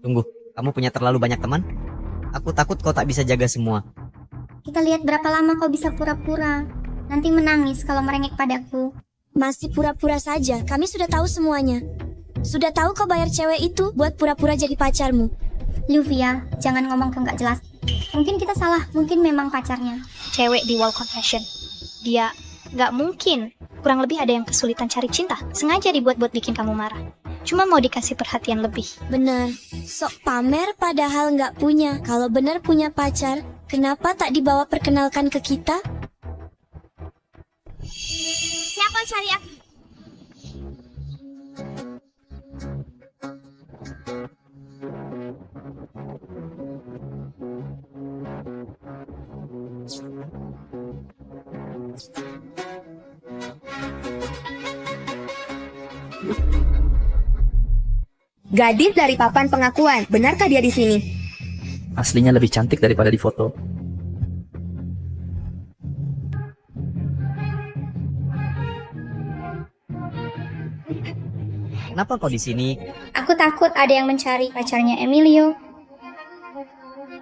S3: Tunggu, kamu punya terlalu banyak teman? Aku takut kau tak bisa jaga semua.
S4: Kita lihat berapa lama kau bisa pura-pura. Nanti menangis kalau merengek padaku.
S7: Masih pura-pura saja, kami sudah tahu semuanya. Sudah tahu kau bayar cewek itu buat pura-pura jadi pacarmu.
S4: Luvia, jangan ngomong kau nggak jelas. Mungkin kita salah, mungkin memang pacarnya.
S6: Cewek di wall confession. Dia nggak mungkin. Kurang lebih ada yang kesulitan cari cinta. Sengaja dibuat buat bikin kamu marah. Cuma mau dikasih perhatian lebih.
S7: Benar, sok pamer padahal nggak punya. Kalau benar punya pacar, kenapa tak dibawa perkenalkan ke kita?
S4: Siapa cari aku?
S22: Gadis dari papan pengakuan, benarkah dia di sini?
S5: Aslinya lebih cantik daripada di foto.
S3: Kenapa kau di sini?
S20: Aku takut ada yang mencari pacarnya Emilio.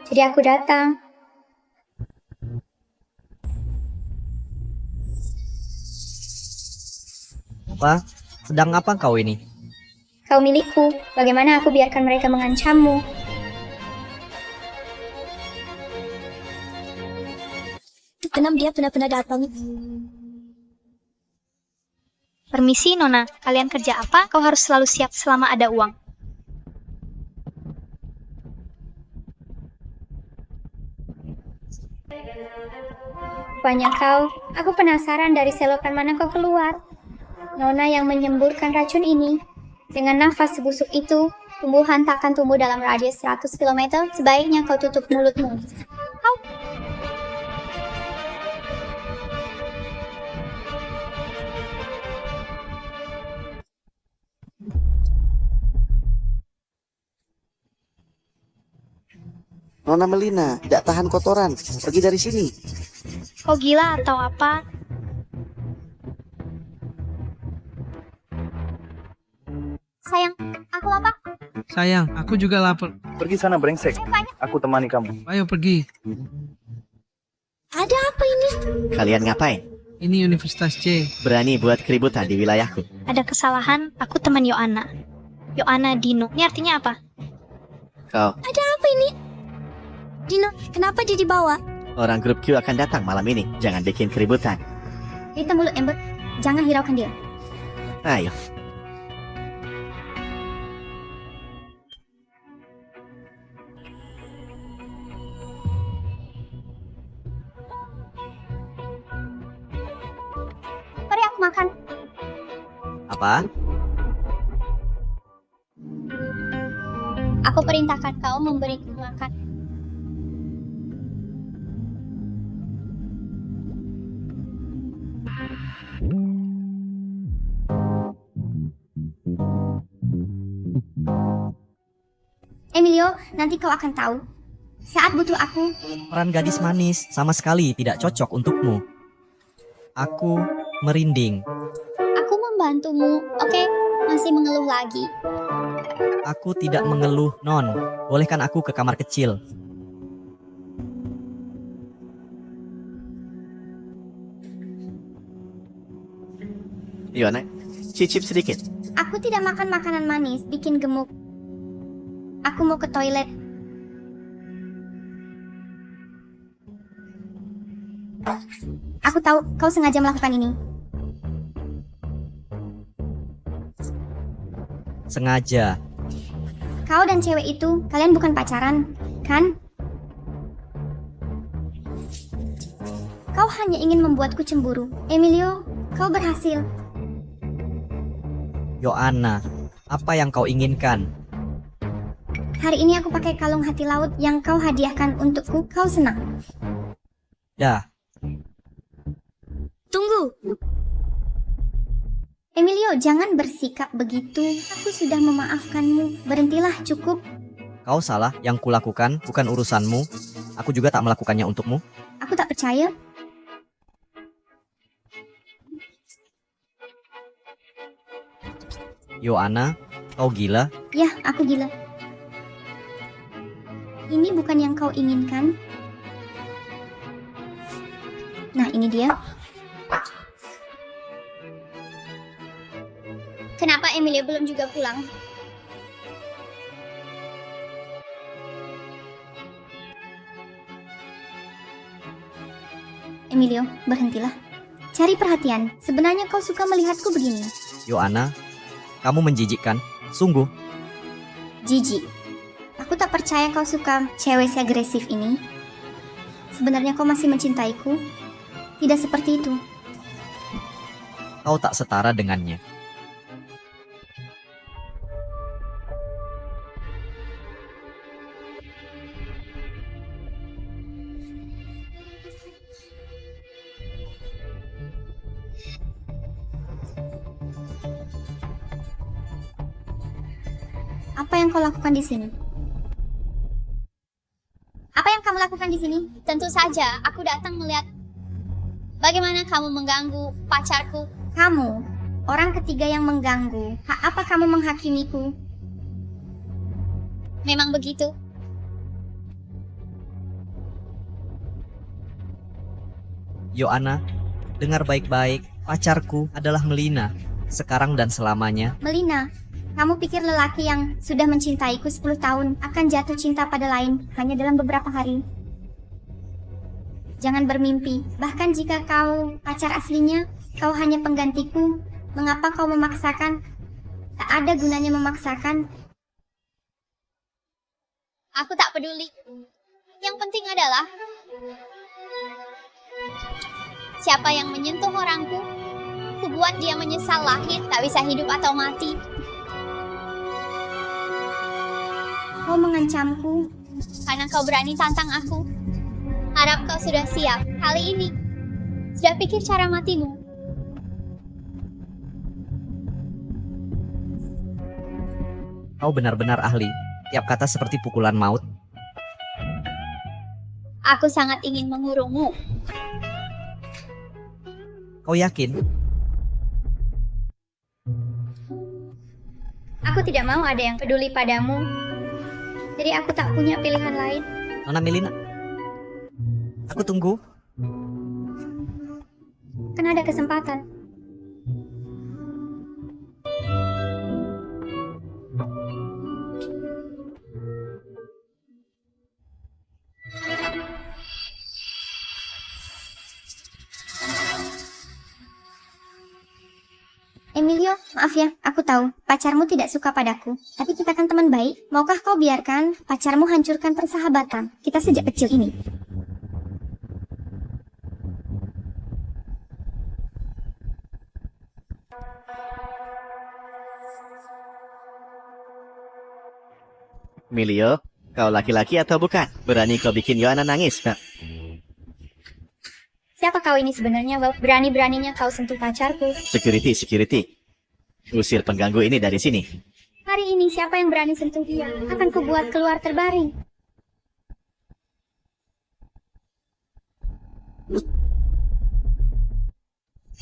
S20: Jadi aku datang.
S3: Apa? Sedang apa kau ini?
S20: Kau milikku, bagaimana aku biarkan mereka mengancammu?
S7: Kenapa dia benar-benar datang?
S6: Permisi, Nona. Kalian kerja apa? Kau harus selalu siap selama ada uang.
S20: Rupanya kau, aku penasaran dari selokan mana kau keluar. Nona yang menyemburkan racun ini. Dengan nafas sebusuk itu, tumbuhan tak akan tumbuh dalam radius 100 km. Sebaiknya kau tutup mulutmu.
S8: Nona Melina, tidak tahan kotoran. Pergi dari sini.
S6: Kau gila atau apa?
S4: Sayang, aku lapar.
S1: Sayang, aku juga lapar.
S2: Pergi sana brengsek. Aku temani kamu.
S1: Ayo pergi.
S7: Ada apa ini?
S12: Kalian ngapain?
S1: Ini Universitas C.
S12: Berani buat keributan di wilayahku.
S6: Ada kesalahan, aku teman Yohana. Yohana Dino. Ini artinya apa?
S12: Kau,
S7: Ada apa ini? Dino, kenapa dia dibawa?
S12: orang grup Q akan datang malam ini. Jangan bikin keributan.
S4: Hitam mulut Ember, jangan hiraukan dia.
S12: Ayo.
S4: Mari aku makan.
S3: Apa?
S20: Aku perintahkan kau memberiku makan.
S4: Emilio, nanti kau akan tahu. Saat butuh aku,
S3: Peran gadis manis sama sekali tidak cocok untukmu. Aku merinding.
S20: Aku membantumu, oke? Masih mengeluh lagi.
S3: Aku tidak mengeluh, Non. Bolehkan aku ke kamar kecil?
S12: Yona, cicip sedikit.
S4: aku tidak makan makanan manis, bikin gemuk. Aku mau ke toilet. Aku tahu kau sengaja melakukan ini.
S3: Sengaja.
S4: Kau dan cewek itu, kalian bukan pacaran, kan? Kau hanya ingin membuatku cemburu. Emilio, kau berhasil.
S3: Yohana, apa yang kau inginkan?
S4: Hari ini aku pakai kalung hati laut yang kau hadiahkan untukku. Kau senang?
S3: Dah.
S7: Tunggu.
S4: Emilio, jangan bersikap begitu. Aku sudah memaafkanmu. Berhentilah, cukup.
S3: Kau salah, yang kulakukan bukan urusanmu. Aku juga tak melakukannya untukmu.
S4: Aku tak percaya.
S3: Yoana, kau gila?
S4: Ya, aku gila. Ini bukan yang kau inginkan. Nah, ini dia.
S20: Kenapa Emilio belum juga pulang?
S4: Emilio, berhentilah. Cari perhatian. Sebenarnya kau suka melihatku begini.
S3: Yoana, kamu menjijikkan. Sungguh.
S4: Jijik. Aku tak percaya kau suka cewek si agresif ini. Sebenarnya kau masih mencintaiku. Tidak seperti itu.
S3: Kau tak setara dengannya.
S4: Apa yang kau lakukan di sini?
S20: Apa yang kamu lakukan di sini? Tentu saja, aku datang melihat bagaimana kamu mengganggu pacarku.
S4: Kamu, orang ketiga yang mengganggu. Hak apa kamu menghakimiku?
S20: Memang begitu.
S3: Yoana, dengar baik-baik. Pacarku adalah Melina. Sekarang dan selamanya.
S4: Melina, kamu pikir lelaki yang sudah mencintaiku 10 tahun akan jatuh cinta pada lain hanya dalam beberapa hari? Jangan bermimpi. Bahkan jika kau pacar aslinya, kau hanya penggantiku. Mengapa kau memaksakan? Tak ada gunanya memaksakan.
S20: Aku tak peduli. Yang penting adalah siapa yang menyentuh orangku, ku buat dia menyesal lahir, tak bisa hidup atau mati.
S4: Kau mengancamku
S20: karena kau berani tantang aku. Harap kau sudah siap kali ini. Sudah pikir cara matimu?
S3: Kau benar-benar ahli. Tiap kata seperti pukulan maut.
S20: Aku sangat ingin mengurungmu.
S3: Kau yakin?
S20: Aku tidak mau ada yang peduli padamu. Jadi aku tak punya pilihan lain.
S3: Nona Melina, aku tunggu.
S20: Kan ada kesempatan.
S4: Emilio, maaf ya, aku tahu pacarmu tidak suka padaku. Tapi kita kan teman baik. Maukah kau biarkan pacarmu hancurkan persahabatan kita sejak kecil ini?
S12: Emilio, kau laki-laki atau bukan? Berani kau bikin Yoana nangis? Nah.
S20: Siapa kau ini sebenarnya? Berani-beraninya kau sentuh pacarku.
S12: Security. Usir pengganggu ini dari sini.
S20: Hari ini siapa yang berani sentuh dia? Akan kubuat keluar terbaring.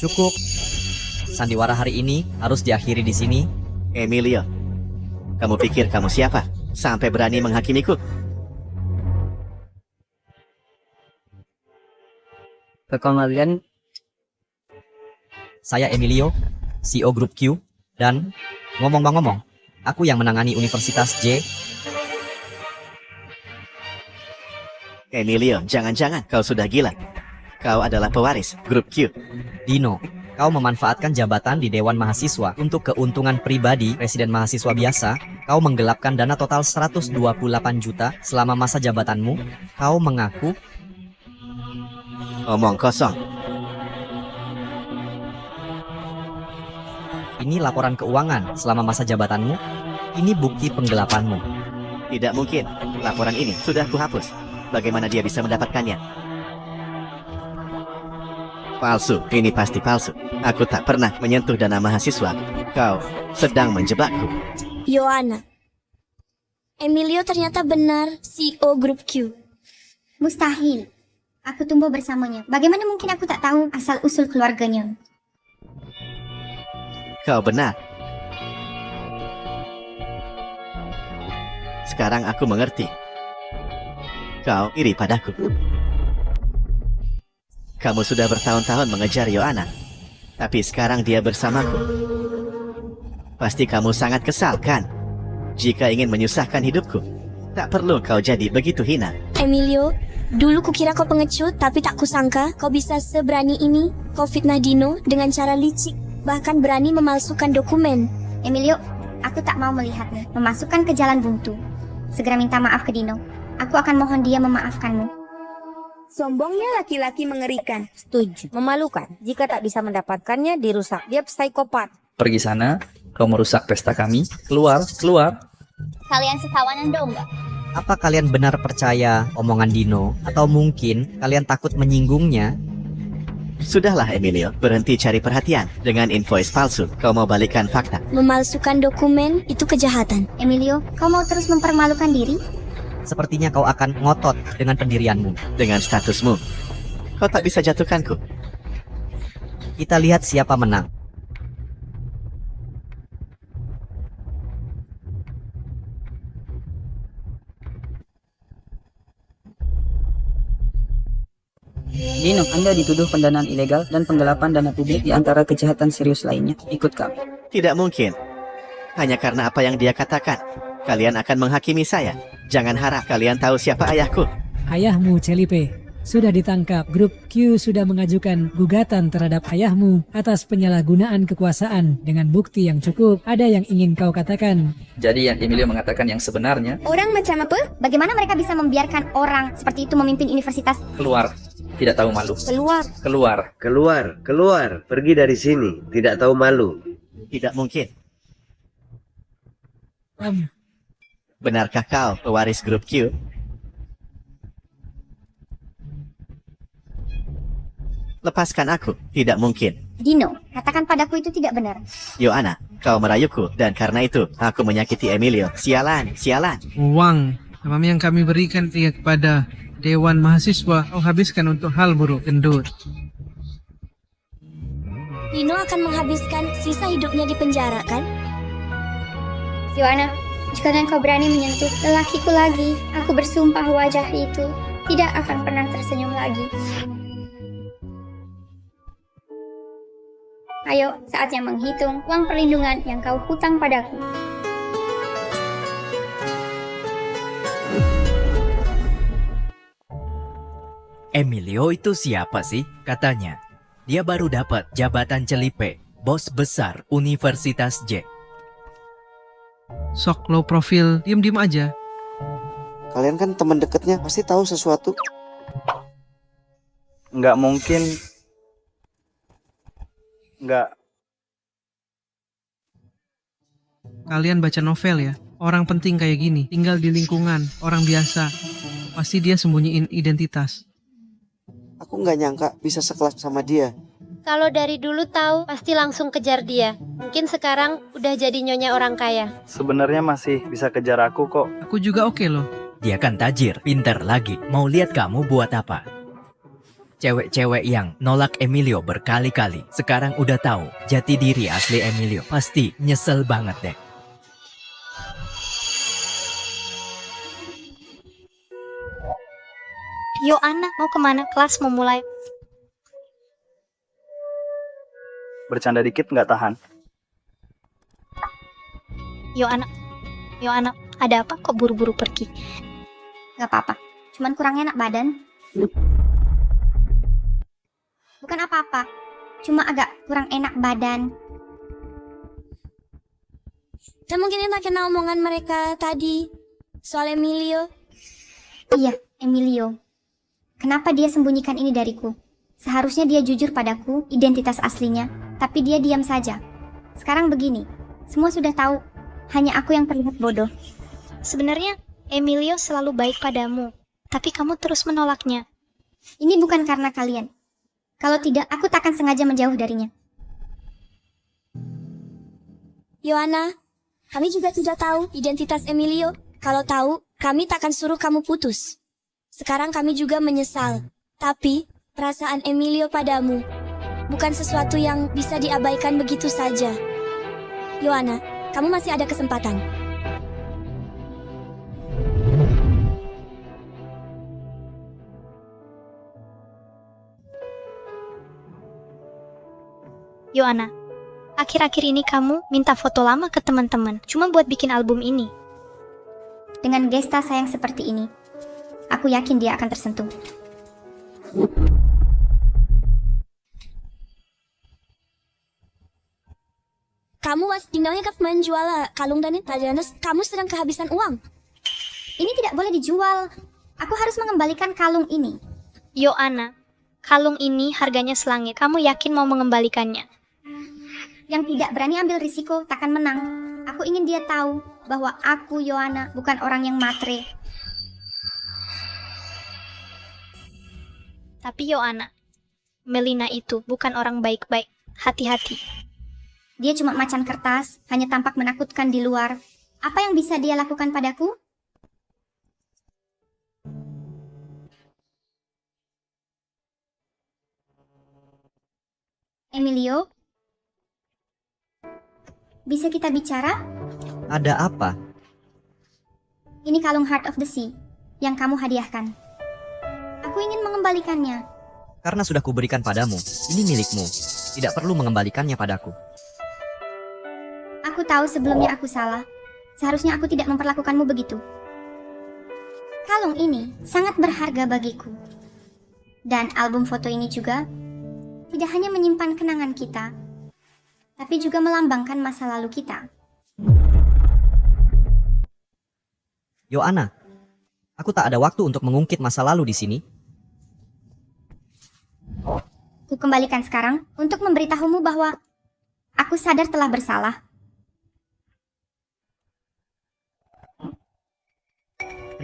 S3: Cukup. Sandiwara hari ini harus diakhiri di sini.
S12: Emilio, kamu pikir kamu siapa? Sampai berani menghakimiku?
S18: Perkenalkan,
S3: saya Emilio, CEO Grup Q, dan ngomong-ngomong, aku yang menangani Universitas J.
S12: Emilio, jangan-jangan kau sudah gila. Kau adalah pewaris Grup Q.
S3: Dino, kau memanfaatkan jabatan di Dewan Mahasiswa untuk keuntungan pribadi Presiden Mahasiswa biasa. Kau menggelapkan dana total 128 juta selama masa jabatanmu. Kau mengaku
S12: omong kosong.
S3: Ini laporan keuangan selama masa jabatanmu. Ini bukti penggelapanmu.
S12: Tidak mungkin. Laporan ini sudah kuhapus. Bagaimana dia bisa mendapatkannya? Palsu, ini pasti palsu. Aku tak pernah menyentuh dana mahasiswa. Kau sedang menjebakku.
S7: Yohana. Emilio ternyata benar CEO Grup Q.
S4: Mustahil. Aku tumbuh bersamanya. Bagaimana mungkin aku tak tahu asal-usul keluarganya?
S12: Kau benar. Sekarang aku mengerti. Kau iri padaku. Kamu sudah bertahun-tahun mengejar Yohana, tapi sekarang dia bersamaku. Pasti kamu sangat kesal, kan? Jika ingin menyusahkan hidupku, tak perlu kau jadi begitu hina.
S7: Emilio, dulu kukira kau pengecut, tapi tak kusangka kau bisa seberani ini. Kau fitnah Dino dengan cara licik, bahkan berani memalsukan dokumen.
S4: Emilio, aku tak mau melihatnya memasukkan ke jalan buntu. Segera minta maaf ke Dino. Aku akan mohon dia memaafkanmu.
S22: Sombongnya laki-laki mengerikan.
S10: Setuju. Memalukan. Jika tak bisa mendapatkannya, dirusak. Dia psikopat.
S5: Pergi sana, kau merusak pesta kami. Keluar, keluar.
S4: Kalian sekawanan dong nggak?
S3: Apa kalian benar percaya omongan Dino? Atau mungkin kalian takut menyinggungnya?
S12: Sudahlah Emilio, berhenti cari perhatian. Dengan invoice palsu, kau mau balikan fakta.
S7: Memalsukan dokumen itu kejahatan.
S4: Emilio, kau mau terus mempermalukan diri?
S3: Sepertinya kau akan ngotot dengan pendirianmu.
S12: Dengan statusmu, kau tak bisa jatuhkanku.
S3: Kita lihat siapa menang.
S5: Dino, Anda dituduh pendanaan ilegal dan penggelapan dana publik di antara kejahatan serius lainnya. Ikut kami.
S12: Tidak mungkin. Hanya karena apa yang dia katakan, kalian akan menghakimi saya. Jangan harap kalian tahu siapa ayahku.
S13: Ayahmu, Celipe, sudah ditangkap. Grup Q sudah mengajukan gugatan terhadap ayahmu atas penyalahgunaan kekuasaan dengan bukti yang cukup. Ada yang ingin kau katakan?
S5: Jadi yang Emilio mengatakan yang sebenarnya.
S22: Orang macam apa?
S4: Bagaimana mereka bisa membiarkan orang seperti itu memimpin universitas?
S5: Keluar. Tidak tahu malu.
S10: Keluar.
S5: Keluar.
S23: Keluar, keluar. Pergi dari sini. Tidak tahu malu.
S12: Tidak mungkin. Benarkah kau pewaris grup Q? Lepaskan aku. Tidak mungkin.
S4: Dino, katakan padaku itu tidak benar.
S12: Yohana, kau merayuku. Dan karena itu, aku menyakiti Emilio. Sialan, sialan.
S1: Uang yang kami berikan kepada Dewan Mahasiswa kau habiskan untuk hal buruk, gendut.
S7: Dino akan menghabiskan sisa hidupnya di penjara, kan?
S20: Yohana, jika kau berani menyentuh lelakiku lagi, aku bersumpah wajah itu tidak akan pernah tersenyum lagi. Ayo, saatnya menghitung uang perlindungan yang kau hutang padaku.
S24: Emilio itu siapa sih? Katanya, dia baru dapat jabatan Celipe, bos besar Universitas J.
S1: Sok low profile, diem-diem aja.
S8: Kalian kan teman dekatnya, pasti tahu sesuatu.
S2: Nggak mungkin. Nggak.
S1: Kalian baca novel ya? Orang penting kayak gini, tinggal di lingkungan, orang biasa. Pasti dia sembunyiin identitas.
S8: Aku nggak nyangka bisa sekelas sama dia.
S10: Kalau dari dulu tahu, pasti langsung kejar dia. Mungkin sekarang udah jadi nyonya orang kaya.
S2: Sebenarnya masih bisa kejar aku kok.
S1: Aku juga oke loh.
S24: Dia kan tajir, pintar lagi. Mau lihat kamu buat apa? Cewek-cewek yang nolak Emilio berkali-kali sekarang udah tahu jati diri asli Emilio. Pasti nyesel banget deh.
S6: Yohana, mau kemana? Kelas mau mulai.
S2: Bercanda dikit nggak tahan.
S6: Yohana, ada apa kok buru-buru pergi?
S4: Gak apa-apa, cuman kurang enak badan. Bukan apa-apa, cuma agak kurang enak badan.
S7: Dan mungkin kita kena omongan mereka tadi soal Emilio.
S4: Iya, Emilio. Kenapa dia sembunyikan ini dariku? Seharusnya dia jujur padaku, identitas aslinya, tapi dia diam saja. Sekarang begini, semua sudah tahu, hanya aku yang terlihat bodoh.
S6: Sebenarnya Emilio selalu baik padamu, tapi kamu terus menolaknya.
S4: Ini bukan karena kalian. Kalau tidak, aku takkan sengaja menjauh darinya.
S7: Yohana, kami juga tidak tahu identitas Emilio. Kalau tahu, kami takkan suruh kamu putus. Sekarang kami juga menyesal. Tapi, perasaan Emilio padamu bukan sesuatu yang bisa diabaikan begitu saja. Yohana, kamu masih ada kesempatan.
S6: Yohana, akhir-akhir ini kamu minta foto lama ke teman-teman, cuma buat bikin album ini.
S4: Dengan gesta sayang seperti ini, aku yakin dia akan tersentuh.
S7: Kamu dinamanya menjual kalung dan tajanas, kamu sedang kehabisan uang.
S4: Ini tidak boleh dijual. Aku harus mengembalikan kalung ini.
S6: Yohana, kalung ini harganya selangit. Kamu yakin mau mengembalikannya?
S4: Yang tidak berani ambil risiko takkan menang. Aku ingin dia tahu bahwa aku, Yohana, bukan orang yang matre.
S6: Tapi Yohana, Melina itu bukan orang baik-baik. Hati-hati.
S4: Dia cuma macan kertas, hanya tampak menakutkan di luar. Apa yang bisa dia lakukan padaku? Emilio? Bisa kita bicara?
S3: Ada apa?
S4: Ini kalung Heart of the Sea yang kamu hadiahkan. Aku ingin mengembalikannya.
S3: Karena sudah kuberikan padamu, ini milikmu. Tidak perlu mengembalikannya padaku.
S4: Aku tahu sebelumnya aku salah. Seharusnya aku tidak memperlakukanmu begitu. Kalung ini sangat berharga bagiku. Dan album foto ini juga tidak hanya menyimpan kenangan kita, tapi juga melambangkan masa lalu kita.
S3: Yohana, aku tak ada waktu untuk mengungkit masa lalu di sini.
S4: Ku kembalikan sekarang untuk memberitahumu bahwa aku sadar telah bersalah.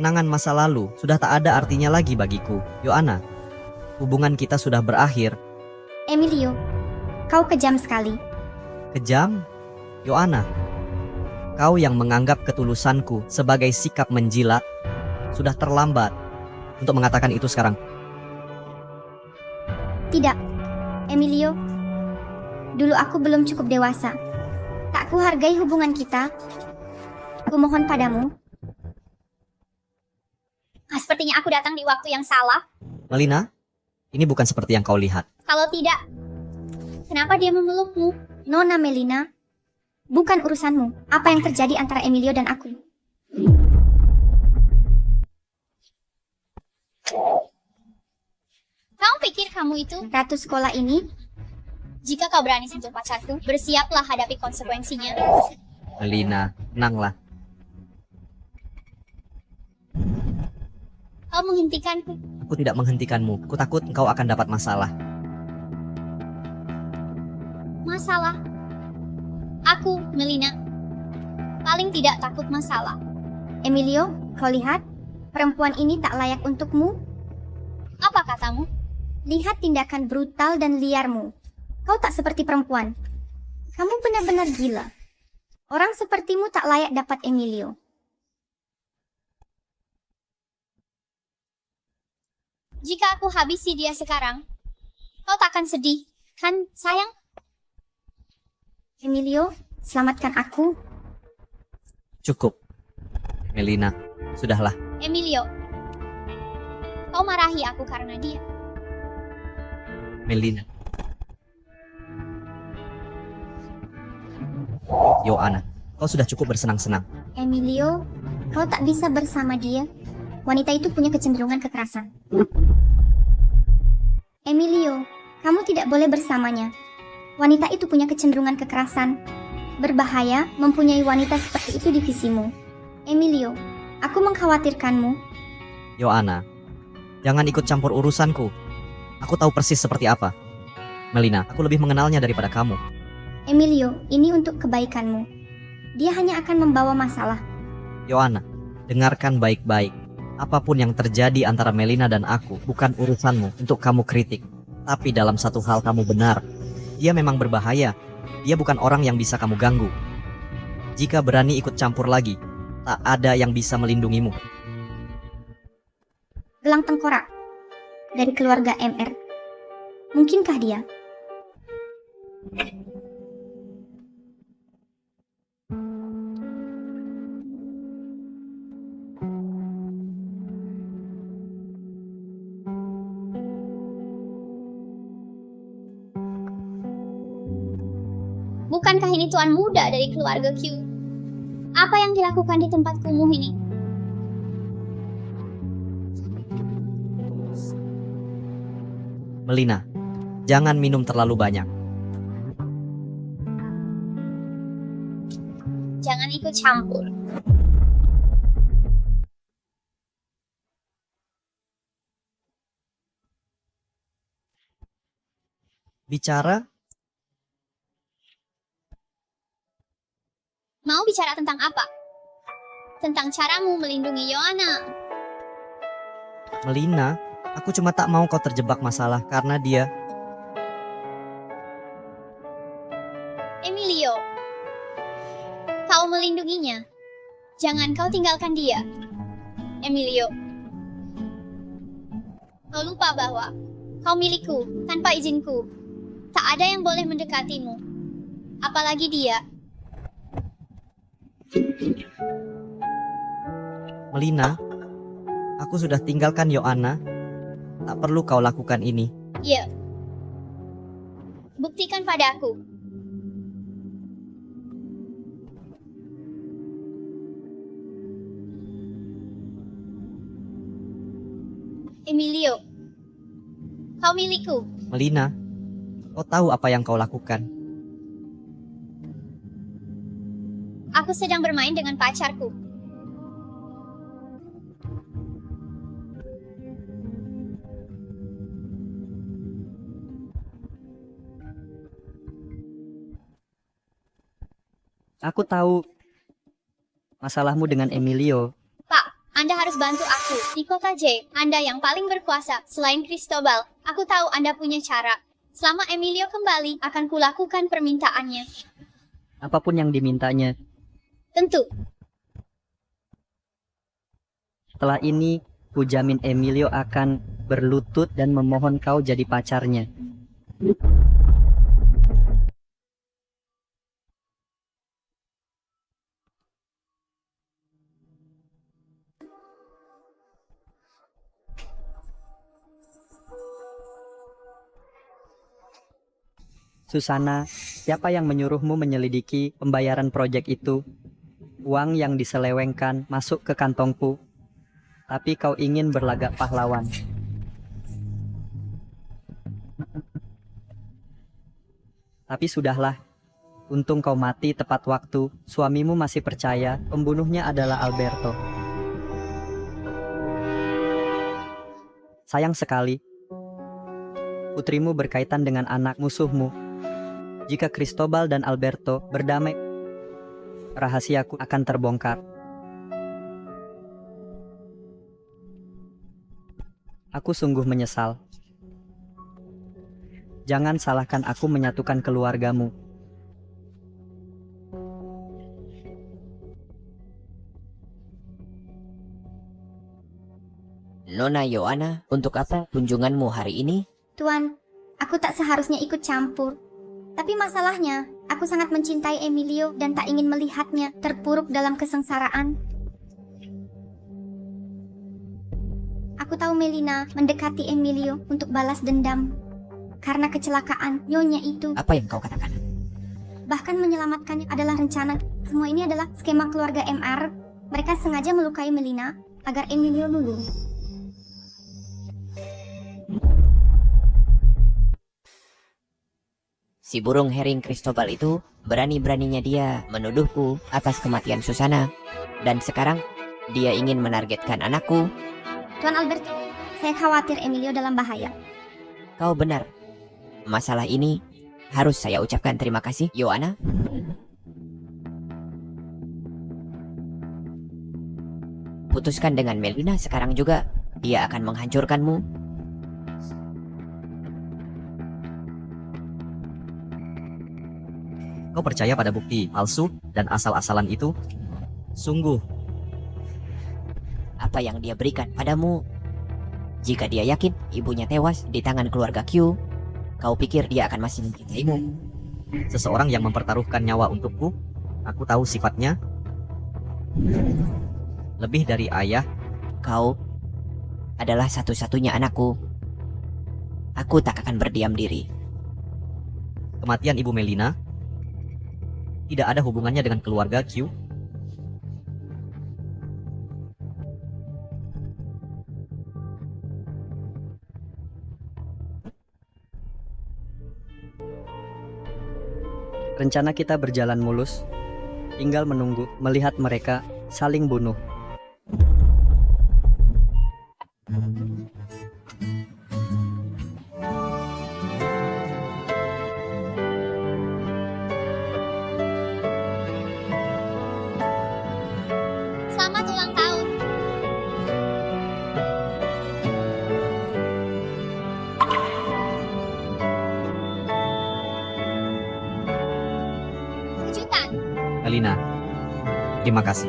S3: Kenangan masa lalu sudah tak ada artinya lagi bagiku. Yohana, hubungan kita sudah berakhir.
S4: Emilio, kau kejam sekali.
S3: Kejam? Yohana, kau yang menganggap ketulusanku sebagai sikap menjilat, sudah terlambat untuk mengatakan itu sekarang.
S4: Tidak, Emilio. Dulu aku belum cukup dewasa. Tak kuhargai hubungan kita. Kumohon padamu. Sepertinya aku datang di waktu yang salah.
S3: Melina, ini bukan seperti yang kau lihat.
S4: Kalau tidak, kenapa dia memelukmu? Nona Melina, bukan urusanmu apa yang terjadi antara Emilio dan aku.
S20: Kamu pikir kamu itu
S4: ratu sekolah ini?
S20: Jika kau berani sentuh pacarku, bersiaplah hadapi konsekuensinya.
S3: Melina, tenanglah.
S20: Kau menghentikanku.
S3: Aku tidak menghentikanmu. Ku takut engkau akan dapat masalah.
S20: Masalah? Aku, Melina, paling tidak takut masalah.
S4: Emilio, kau lihat? Perempuan ini tak layak untukmu.
S20: Apa katamu?
S4: Lihat tindakan brutal dan liarmu. Kau tak seperti perempuan. Kamu benar-benar gila. Orang sepertimu tak layak dapat Emilio.
S20: Jika aku habisi dia sekarang, kau takkan sedih, kan sayang?
S4: Emilio, selamatkan aku.
S3: Cukup. Melina, sudahlah.
S20: Emilio, kau marahi aku karena dia.
S3: Melina. Yohana, kau sudah cukup bersenang-senang.
S4: Emilio, kau tak bisa bersama dia. Wanita itu punya kecenderungan kekerasan. Emilio, kamu tidak boleh bersamanya. Wanita itu punya kecenderungan kekerasan. Berbahaya mempunyai wanita seperti itu di visimu. Emilio, aku mengkhawatirkanmu.
S3: Yohana, jangan ikut campur urusanku. Aku tahu persis seperti apa. Melina, aku lebih mengenalnya daripada kamu.
S4: Emilio, ini untuk kebaikanmu. Dia hanya akan membawa masalah.
S3: Yohana, dengarkan baik-baik. Apapun yang terjadi antara Melina dan aku bukan urusanmu untuk kamu kritik. Tapi dalam satu hal kamu benar. Dia memang berbahaya. Dia bukan orang yang bisa kamu ganggu. Jika berani ikut campur lagi, tak ada yang bisa melindungimu.
S4: Gelang tengkorak dari keluarga MR. Mungkinkah dia?
S20: Bukankah ini tuan muda dari keluarga Q? Apa yang dilakukan di tempat kumuh ini?
S3: Melina, jangan minum terlalu banyak.
S20: Jangan ikut campur.
S3: Bicara?
S20: Mau bicara tentang apa? Tentang caramu melindungi Yohana.
S3: Melina, aku cuma tak mau kau terjebak masalah karena dia.
S20: Emilio, kau melindunginya. Jangan kau tinggalkan dia. Emilio, kau lupa bahwa kau milikku tanpa izinku. Tak ada yang boleh mendekatimu. Apalagi dia.
S3: Melina, aku sudah tinggalkan Yohana. Tak perlu kau lakukan ini.
S20: Iya. Buktikan padaku. Emilio, kau milikku.
S3: Melina, kau tahu apa yang kau lakukan.
S20: Aku sedang bermain dengan pacarku.
S18: Aku tahu masalahmu dengan Emilio.
S20: Pak, Anda harus bantu aku. Di kota J, Anda yang paling berkuasa selain Cristobal. Aku tahu Anda punya cara. Selama Emilio kembali, akan kulakukan permintaannya.
S18: Apapun yang dimintanya.
S20: Tentu.
S18: Setelah ini, ku jamin Emilio akan berlutut dan memohon kau jadi pacarnya. Susana, siapa yang menyuruhmu menyelidiki pembayaran proyek itu? Uang yang diselewengkan masuk ke kantongku, tapi kau ingin berlagak pahlawan. Tapi sudahlah, untung kau mati tepat waktu. Suamimu masih percaya pembunuhnya adalah Alberto. Sayang sekali, putrimu berkaitan dengan anak musuhmu. Jika Cristobal dan Alberto berdamai, rahasiaku akan terbongkar. Aku sungguh menyesal. Jangan salahkan aku menyatukan keluargamu.
S15: Nona Yohana, untuk apa kunjunganmu hari ini?
S4: Tuan, aku tak seharusnya ikut campur. Tapi masalahnya, aku sangat mencintai Emilio dan tak ingin melihatnya terpuruk dalam kesengsaraan. Aku tahu Melina mendekati Emilio untuk balas dendam. Karena kecelakaan nyonya itu.
S15: Apa yang kau katakan?
S4: Bahkan menyelamatkannya adalah rencana. Semua ini adalah skema keluarga MR. Mereka sengaja melukai Melina agar Emilio luluh.
S15: Si burung herring Cristobal itu berani-beraninya dia menuduhku atas kematian Susana. Dan sekarang dia ingin menargetkan anakku.
S4: Tuan Alberto, saya khawatir Emilio dalam bahaya.
S15: Kau benar. Masalah ini harus saya ucapkan terima kasih, Yohana. Putuskan dengan Melina sekarang juga. Dia akan menghancurkanmu.
S3: Kau percaya pada bukti palsu dan asal-asalan itu? Sungguh.
S15: Apa yang dia berikan padamu? Jika dia yakin ibunya tewas di tangan keluarga Q, kau pikir dia akan masih mencintaimu?
S3: Seseorang yang mempertaruhkan nyawa untukku, aku tahu sifatnya. Lebih dari ayah.
S15: Kau adalah satu-satunya anakku. Aku tak akan berdiam diri.
S3: Kematian Ibu Melina tidak ada hubungannya dengan keluarga Q.
S18: Rencana kita berjalan mulus, tinggal menunggu melihat mereka saling bunuh.
S4: Selamat ulang tahun. Kejutan.
S3: Melina, terima kasih.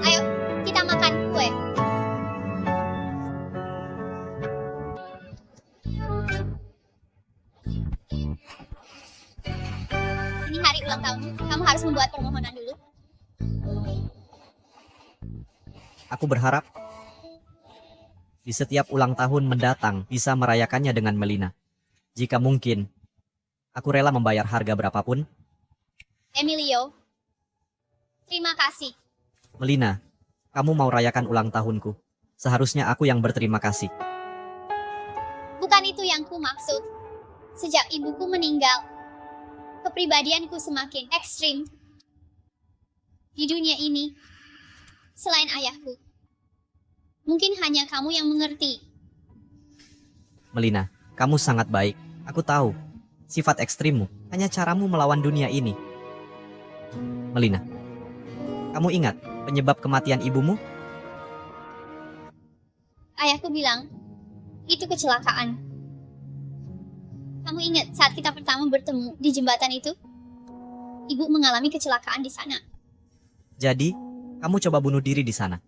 S4: Ayo, kita makan kue. Ini hari ulang tahunmu. Kamu harus membuat permohonan dulu.
S3: Aku berharap di setiap ulang tahun mendatang bisa merayakannya dengan Melina. Jika mungkin, aku rela membayar harga berapapun.
S4: Emilio, terima kasih.
S3: Melina, kamu mau rayakan ulang tahunku. Seharusnya aku yang berterima kasih.
S4: Bukan itu yang ku maksud. Sejak ibuku meninggal, kepribadianku semakin ekstrim. Di dunia ini, selain ayahku, mungkin hanya kamu yang mengerti.
S3: Melina, kamu sangat baik. Aku tahu sifat ekstrimmu, hanya caramu melawan dunia ini. Melina, kamu ingat penyebab kematian ibumu?
S4: Ayahku bilang, itu kecelakaan. Kamu ingat saat kita pertama bertemu di jembatan itu? Ibu mengalami kecelakaan di sana.
S3: Jadi, kamu coba bunuh diri di sana.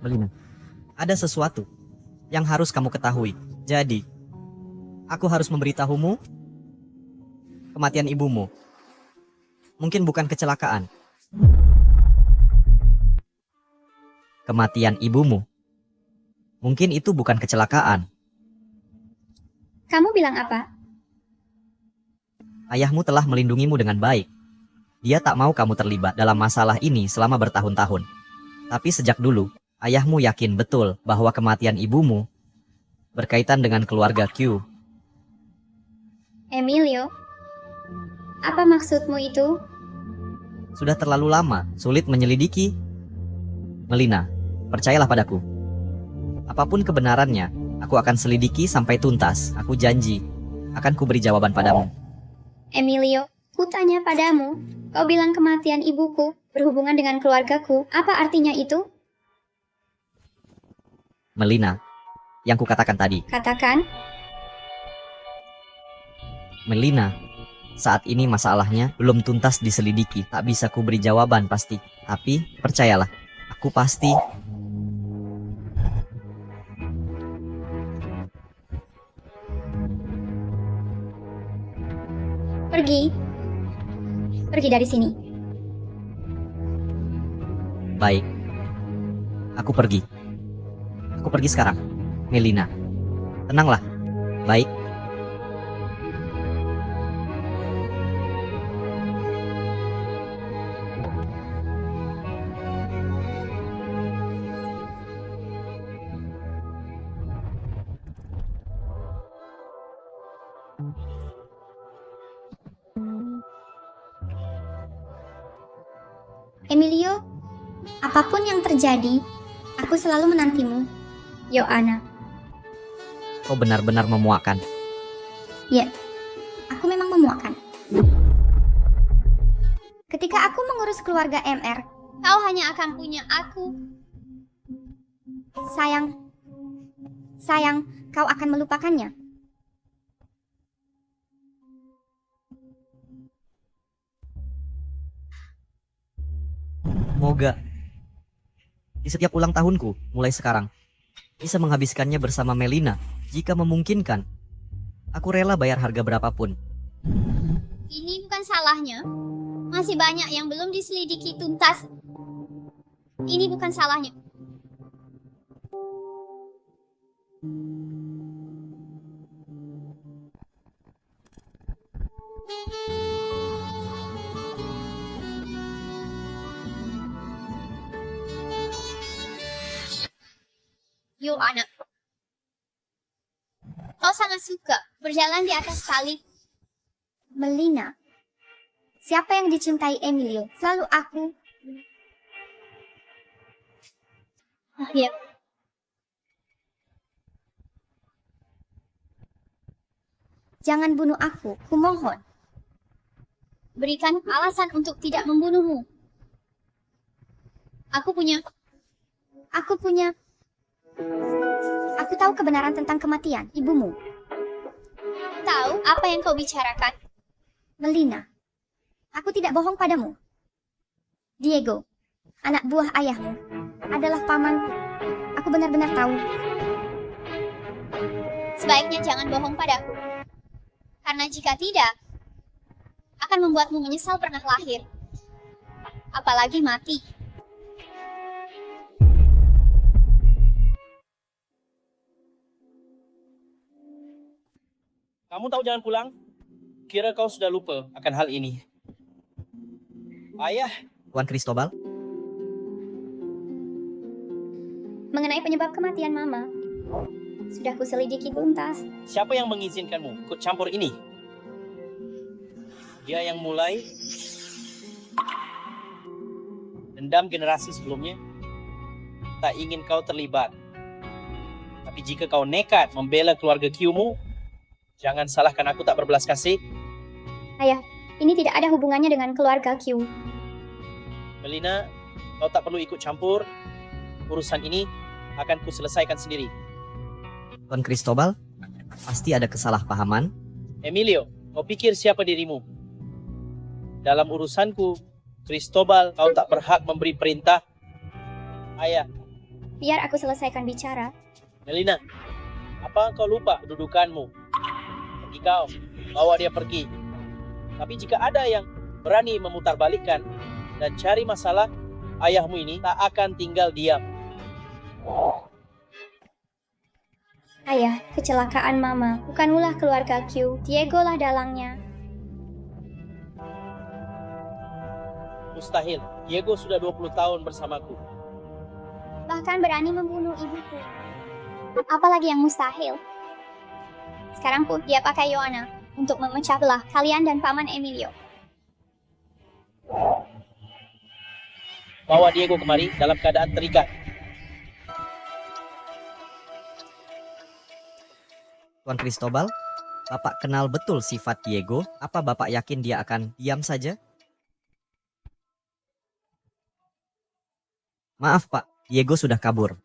S3: Melina, ada sesuatu yang harus kamu ketahui. Jadi, aku harus memberitahumu kematian ibumu. Mungkin bukan kecelakaan. Kematian ibumu. Mungkin itu bukan kecelakaan.
S20: Kamu bilang apa?
S3: Ayahmu telah melindungimu dengan baik. Dia tak mau kamu terlibat dalam masalah ini selama bertahun-tahun. Tapi sejak dulu, ayahmu yakin betul bahwa kematian ibumu berkaitan dengan keluarga Q.
S20: Emilio, apa maksudmu itu?
S3: Sudah terlalu lama, sulit menyelidiki. Melina, percayalah padaku. Apapun kebenarannya, aku akan selidiki sampai tuntas. Aku janji, akan kuberi jawaban padamu.
S20: Emilio, ku tanya padamu, kau bilang kematian ibuku berhubungan dengan keluargaku. Apa artinya itu?
S3: Melina, yang kukatakan tadi.
S20: Katakan.
S3: Melina, saat ini masalahnya belum tuntas diselidiki. Tak bisa kuberi jawaban pasti. Tapi, percayalah, aku pasti.
S20: Pergi. Pergi dari sini.
S3: Baik. Aku pergi. Aku pergi sekarang. Melina, tenanglah. Baik.
S4: Emilio, apapun yang terjadi, aku selalu menantimu. Yoana.
S3: Kau benar-benar memuakkan.
S4: Ya, aku memang memuakkan. Ketika aku mengurus keluarga MR, kau hanya akan punya aku. Sayang, Sayang, kau akan melupakannya.
S3: Semoga di setiap ulang tahunku, mulai sekarang, bisa menghabiskannya bersama Melina. Jika memungkinkan, aku rela bayar harga berapapun.
S20: Ini bukan salahnya. Masih banyak yang belum diselidiki tuntas. Ini bukan salahnya. Yoana, kau sangat suka berjalan di atas salib.
S4: Melina, siapa yang dicintai Emilio? Selalu aku.
S20: Ya.
S4: Jangan bunuh aku, kumohon.
S20: Berikan alasan untuk tidak membunuhmu. Aku
S4: tahu kebenaran tentang kematian ibumu.
S20: Tahu apa yang kau bicarakan?
S4: Melina, aku tidak bohong padamu. Diego, anak buah ayahmu, adalah pamanku. Aku benar-benar tahu.
S20: Sebaiknya jangan bohong padaku. Karena jika tidak, akan membuatmu menyesal pernah lahir. Apalagi mati.
S9: Kamu tahu jangan pulang? Kira kau sudah lupa akan hal ini. Ayah.
S3: Tuan Cristobal?
S20: Mengenai penyebab kematian Mama, sudah kuselidiki tuntas.
S9: Siapa yang mengizinkanmu ikut campur ini? Dia yang mulai dendam generasi sebelumnya. Tak ingin kau terlibat. Tapi jika kau nekat membela keluarga Q-mu, jangan salahkan aku tak berbelas kasih.
S20: Ayah, ini tidak ada hubungannya dengan keluarga Q.
S9: Melina, kau tak perlu ikut campur. Urusan ini akan kuselesaikan sendiri.
S3: Tuan Cristobal, pasti ada kesalahpahaman.
S9: Emilio, kau pikir siapa dirimu? Dalam urusanku, Cristobal, kau tak berhak memberi perintah. Ayah.
S20: Biar aku selesaikan bicara.
S9: Melina, apa kau lupa kedudukanmu? Pergi kau, bawa dia pergi. Tapi jika ada yang berani memutarbalikkan dan cari masalah, ayahmu ini tak akan tinggal diam.
S20: Ayah, kecelakaan Mama bukan ulah keluarga Q. Diego lah dalangnya.
S9: Mustahil, Diego sudah 20 tahun bersamaku.
S20: Bahkan berani membunuh ibuku. Apalagi yang mustahil. Sekarang pun dia pakai Yoana untuk memecah belah kalian dan Paman Emilio.
S9: Bawa Diego kemari dalam keadaan terikat.
S3: Tuan Cristobal, Bapak kenal betul sifat Diego. Apa Bapak yakin dia akan diam saja? Maaf Pak, Diego sudah kabur.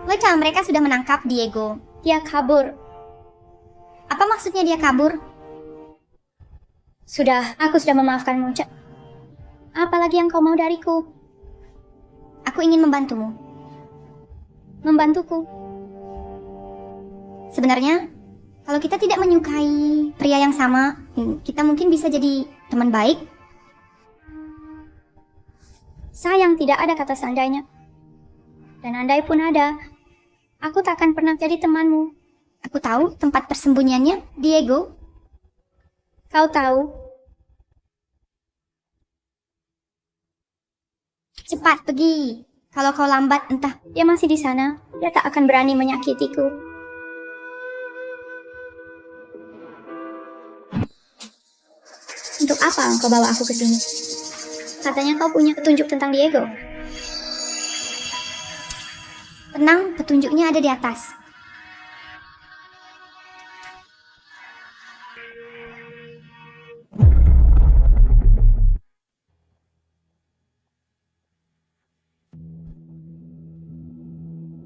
S4: Baiklah, mereka sudah menangkap Diego.
S20: Dia kabur.
S4: Apa maksudnya dia kabur?
S20: Sudah, aku sudah memaafkanmu, Cak. Apalagi yang kau mau dariku?
S4: Aku ingin membantumu.
S20: Membantuku?
S4: Sebenarnya, kalau kita tidak menyukai pria yang sama, kita mungkin bisa jadi teman baik.
S20: Sayang, tidak ada kata seandainya. Dan andai pun ada, aku tak akan pernah jadi temanmu.
S4: Aku tahu tempat persembunyiannya, Diego.
S20: Kau tahu?
S4: Cepat pergi. Kalau kau lambat, entah.
S20: Dia masih di sana. Dia tak akan berani menyakitiku. Untuk apa engkau bawa aku ke sini? Katanya kau punya petunjuk tentang Diego.
S4: Tenang, petunjuknya ada di atas.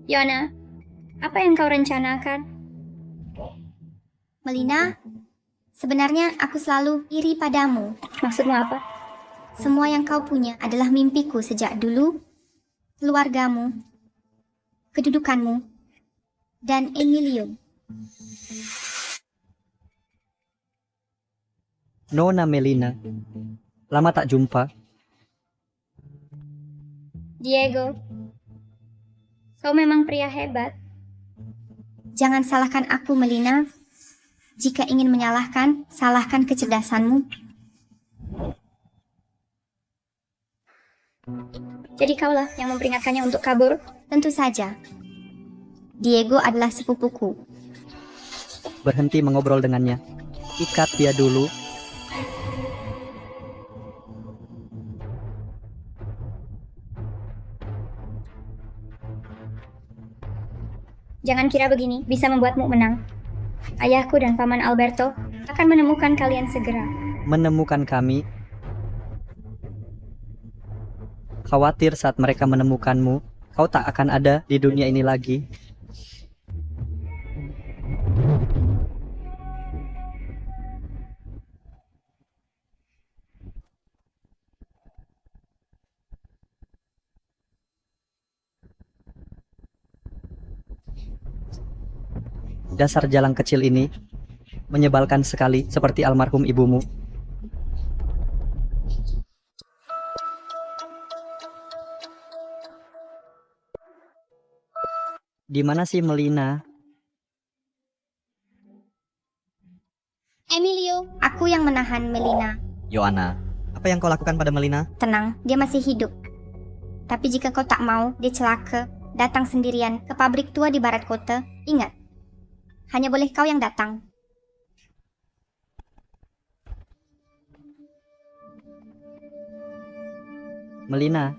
S20: Yona, apa yang kau rencanakan?
S4: Melina, sebenarnya aku selalu iri padamu.
S20: Maksudmu apa?
S4: Semua yang kau punya adalah mimpiku sejak dulu. Keluargamu, kedudukanmu, dan Emilio.
S18: Nona Melina, lama tak jumpa.
S20: Diego, kau memang pria hebat.
S4: Jangan salahkan aku, Melina. Jika ingin menyalahkan, salahkan kecerdasanmu.
S20: Jadi kaulah yang memperingatkannya untuk kabur?
S4: Tentu saja. Diego adalah sepupuku.
S18: Berhenti mengobrol dengannya. Ikat dia dulu.
S20: Jangan kira begini bisa membuatmu menang. Ayahku dan Paman Alberto akan menemukan kalian segera.
S18: Menemukan kami. Khawatir saat mereka menemukanmu, kau tak akan ada di dunia ini lagi. Dasar jalan kecil ini menyebalkan sekali, seperti almarhum ibumu. Di mana sih Melina?
S4: Emilio, aku yang menahan Melina.
S3: Yoana, apa yang kau lakukan pada Melina?
S4: Tenang, dia masih hidup. Tapi jika kau tak mau, dia celaka, datang sendirian ke pabrik tua di barat kota. Ingat, hanya boleh kau yang datang.
S18: Melina,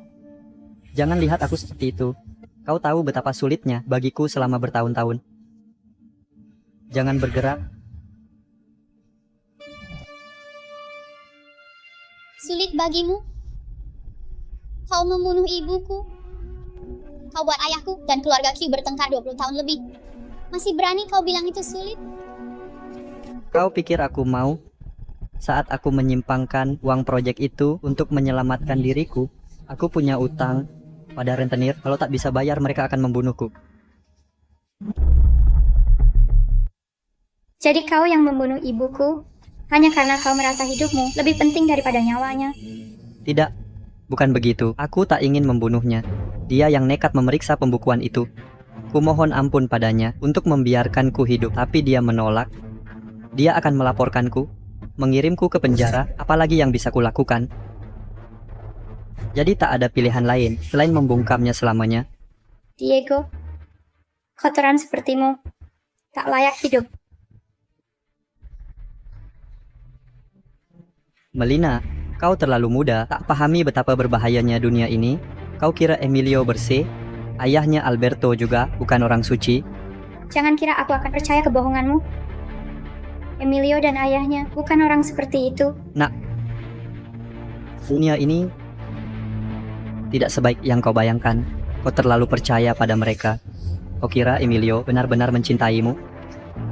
S18: jangan lihat aku seperti itu. Kau tahu betapa sulitnya bagiku selama bertahun-tahun. Jangan bergerak.
S20: Sulit bagimu? Kau membunuh ibuku. Kau buat ayahku dan keluarga Q bertengkar 20 tahun lebih. Masih berani kau bilang itu sulit?
S18: Kau pikir aku mau? Saat aku menyimpangkan uang proyek itu untuk menyelamatkan diriku, aku punya utang pada rentenir. Kalau tak bisa bayar, mereka akan membunuhku.
S20: Jadi kau yang membunuh ibuku hanya karena kau merasa hidupmu lebih penting daripada nyawanya.
S18: Tidak, bukan begitu. Aku tak ingin membunuhnya. Dia yang nekat memeriksa pembukuan itu. Kumohon ampun padanya untuk membiarkanku hidup, tapi dia menolak. Dia akan melaporkanku, mengirimku ke penjara, apalagi yang bisa kulakukan. Jadi tak ada pilihan lain selain membungkamnya selamanya.
S20: Diego, kotoran sepertimu tak layak hidup.
S18: Melina, kau terlalu muda, tak pahami betapa berbahayanya dunia ini. Kau kira Emilio bersih? Ayahnya Alberto juga bukan orang suci.
S20: Jangan kira aku akan percaya kebohonganmu. Emilio dan ayahnya bukan orang seperti itu.
S18: Nak, dunia ini tidak sebaik yang kau bayangkan. Kau terlalu percaya pada mereka. Kau kira Emilio benar-benar mencintaimu?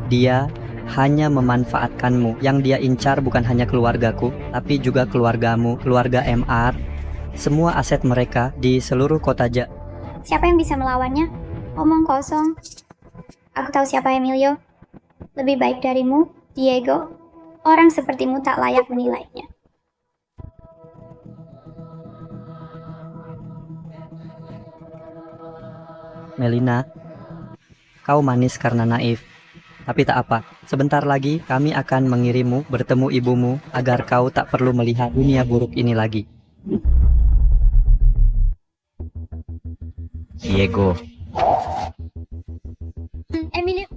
S18: Dia hanya memanfaatkanmu. Yang dia incar bukan hanya keluargaku, tapi juga keluargamu, keluarga MR. Semua aset mereka di seluruh kota
S20: Siapa yang bisa melawannya? Omong kosong. Aku tahu siapa Emilio. Lebih baik darimu, Diego. Orang sepertimu tak layak menilainya.
S18: Melina, kau manis karena naif. Tapi tak apa, sebentar lagi kami akan mengirimmu bertemu ibumu agar kau tak perlu melihat dunia buruk ini lagi.
S3: Diego,
S20: Emilio,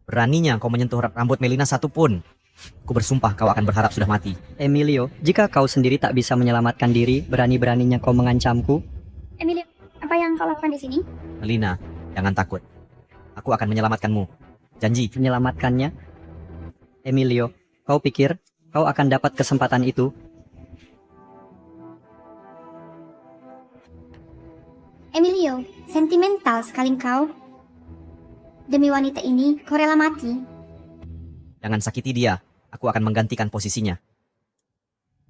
S3: beraninya kau menyentuh rambut Melina satupun. Ku bersumpah kau akan berharap sudah mati.
S18: Emilio, jika kau sendiri tak bisa menyelamatkan diri, berani-beraninya kau mengancamku.
S20: Emilio, apa yang kau lakukan di sini?
S3: Melina, jangan takut. Aku akan menyelamatkanmu. Janji.
S18: Menyelamatkannya? Emilio, kau pikir kau akan dapat kesempatan itu?
S4: Emilio, sentimental sekali kau. Demi wanita ini, kau rela mati.
S3: Jangan sakiti dia, aku akan menggantikan posisinya.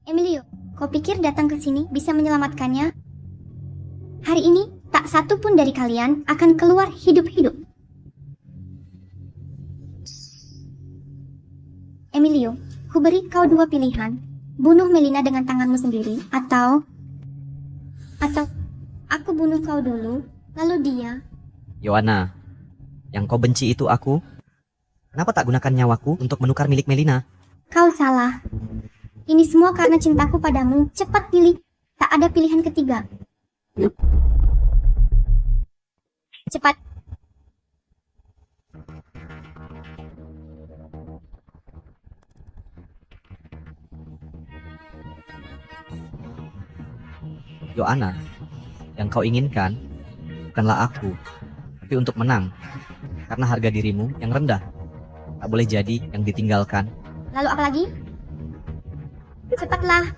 S4: Emilio, kau pikir datang ke sini bisa menyelamatkannya? Hari ini, tak satu pun dari kalian akan keluar hidup-hidup. Emilio, ku beri kau dua pilihan. Bunuh Melina dengan tanganmu sendiri, atau aku bunuh kau dulu, lalu dia.
S3: Yohana, yang kau benci itu aku. Kenapa tak gunakan nyawaku untuk menukar milik Melina?
S4: Kau salah. Ini semua karena cintaku padamu. Cepat pilih. Tak ada pilihan ketiga. Cepat.
S3: Yohana, yang kau inginkan bukanlah aku, tapi untuk menang. Karena harga dirimu yang rendah. Tak boleh jadi yang ditinggalkan.
S4: Lalu apa lagi? Cepatlah.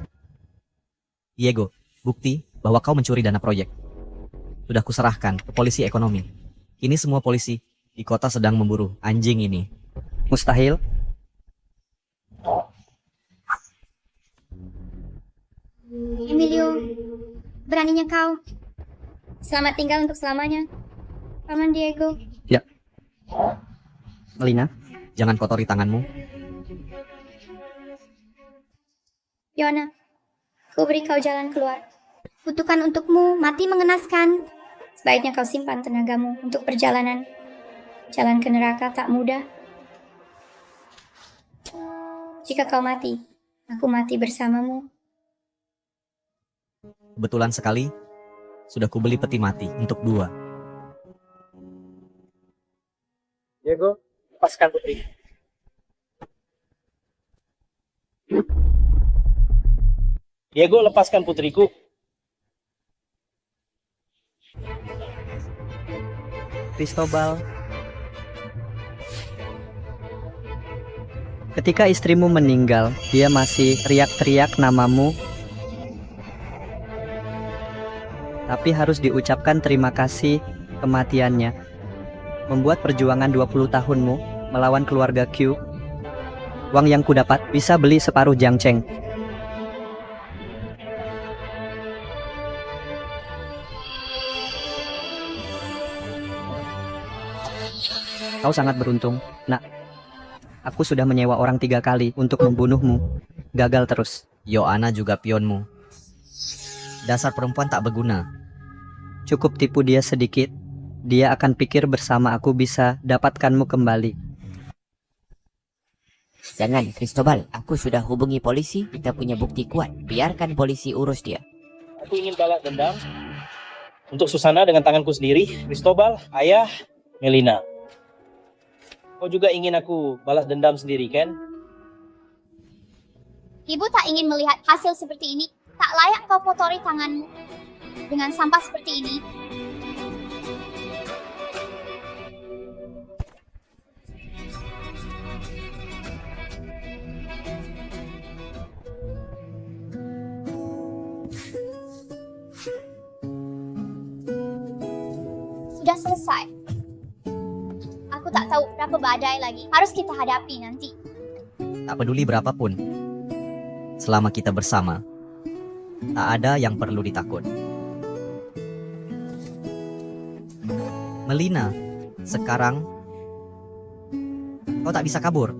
S3: Diego, bukti bahwa kau mencuri dana proyek. Sudah kuserahkan ke polisi ekonomi. Kini semua polisi di kota sedang memburu anjing ini.
S18: Mustahil.
S4: Emilio, beraninya kau. Selamat tinggal untuk selamanya, Paman Diego.
S18: Ya. Melina,
S3: jangan kotori tanganmu.
S4: Yona, ku beri kau jalan keluar. Kutukan untukmu mati mengenaskan. Sebaiknya kau simpan tenagamu untuk perjalanan. Jalan ke neraka tak mudah. Jika kau mati, aku mati bersamamu.
S3: Kebetulan sekali, sudah kubeli peti mati untuk 2.
S9: Diego, lepaskan putri. Diego, lepaskan putriku.
S18: Cristobal. Ketika istrimu meninggal, dia masih teriak-teriak namamu. Tapi harus diucapkan terima kasih kematiannya. Membuat perjuangan 20 tahunmu melawan keluarga Q. Uang yang kudapat bisa beli separuh Jiangcheng. Kau sangat beruntung, nak. Aku sudah menyewa orang 3 kali untuk membunuhmu. Gagal terus.
S3: Yohana juga pionmu. Dasar perempuan tak berguna.
S18: Cukup tipu dia sedikit. Dia akan pikir bersama aku bisa dapatkanmu kembali.
S15: Jangan, Cristobal. Aku sudah hubungi polisi. Kita punya bukti kuat. Biarkan polisi urus dia.
S9: Aku ingin balas dendam untuk Susana dengan tanganku sendiri. Cristobal, ayah, Melina. Kau juga ingin aku balas dendam sendiri, kan?
S20: Ibu tak ingin melihat hasil seperti ini. Tak layak kau kotori tanganmu dengan sampah seperti ini. Sudah selesai. Aku tak tahu berapa badai lagi harus kita hadapi nanti.
S3: Tak peduli berapapun. Selama kita bersama, tak ada yang perlu ditakut. Melina, sekarang kau tak bisa kabur.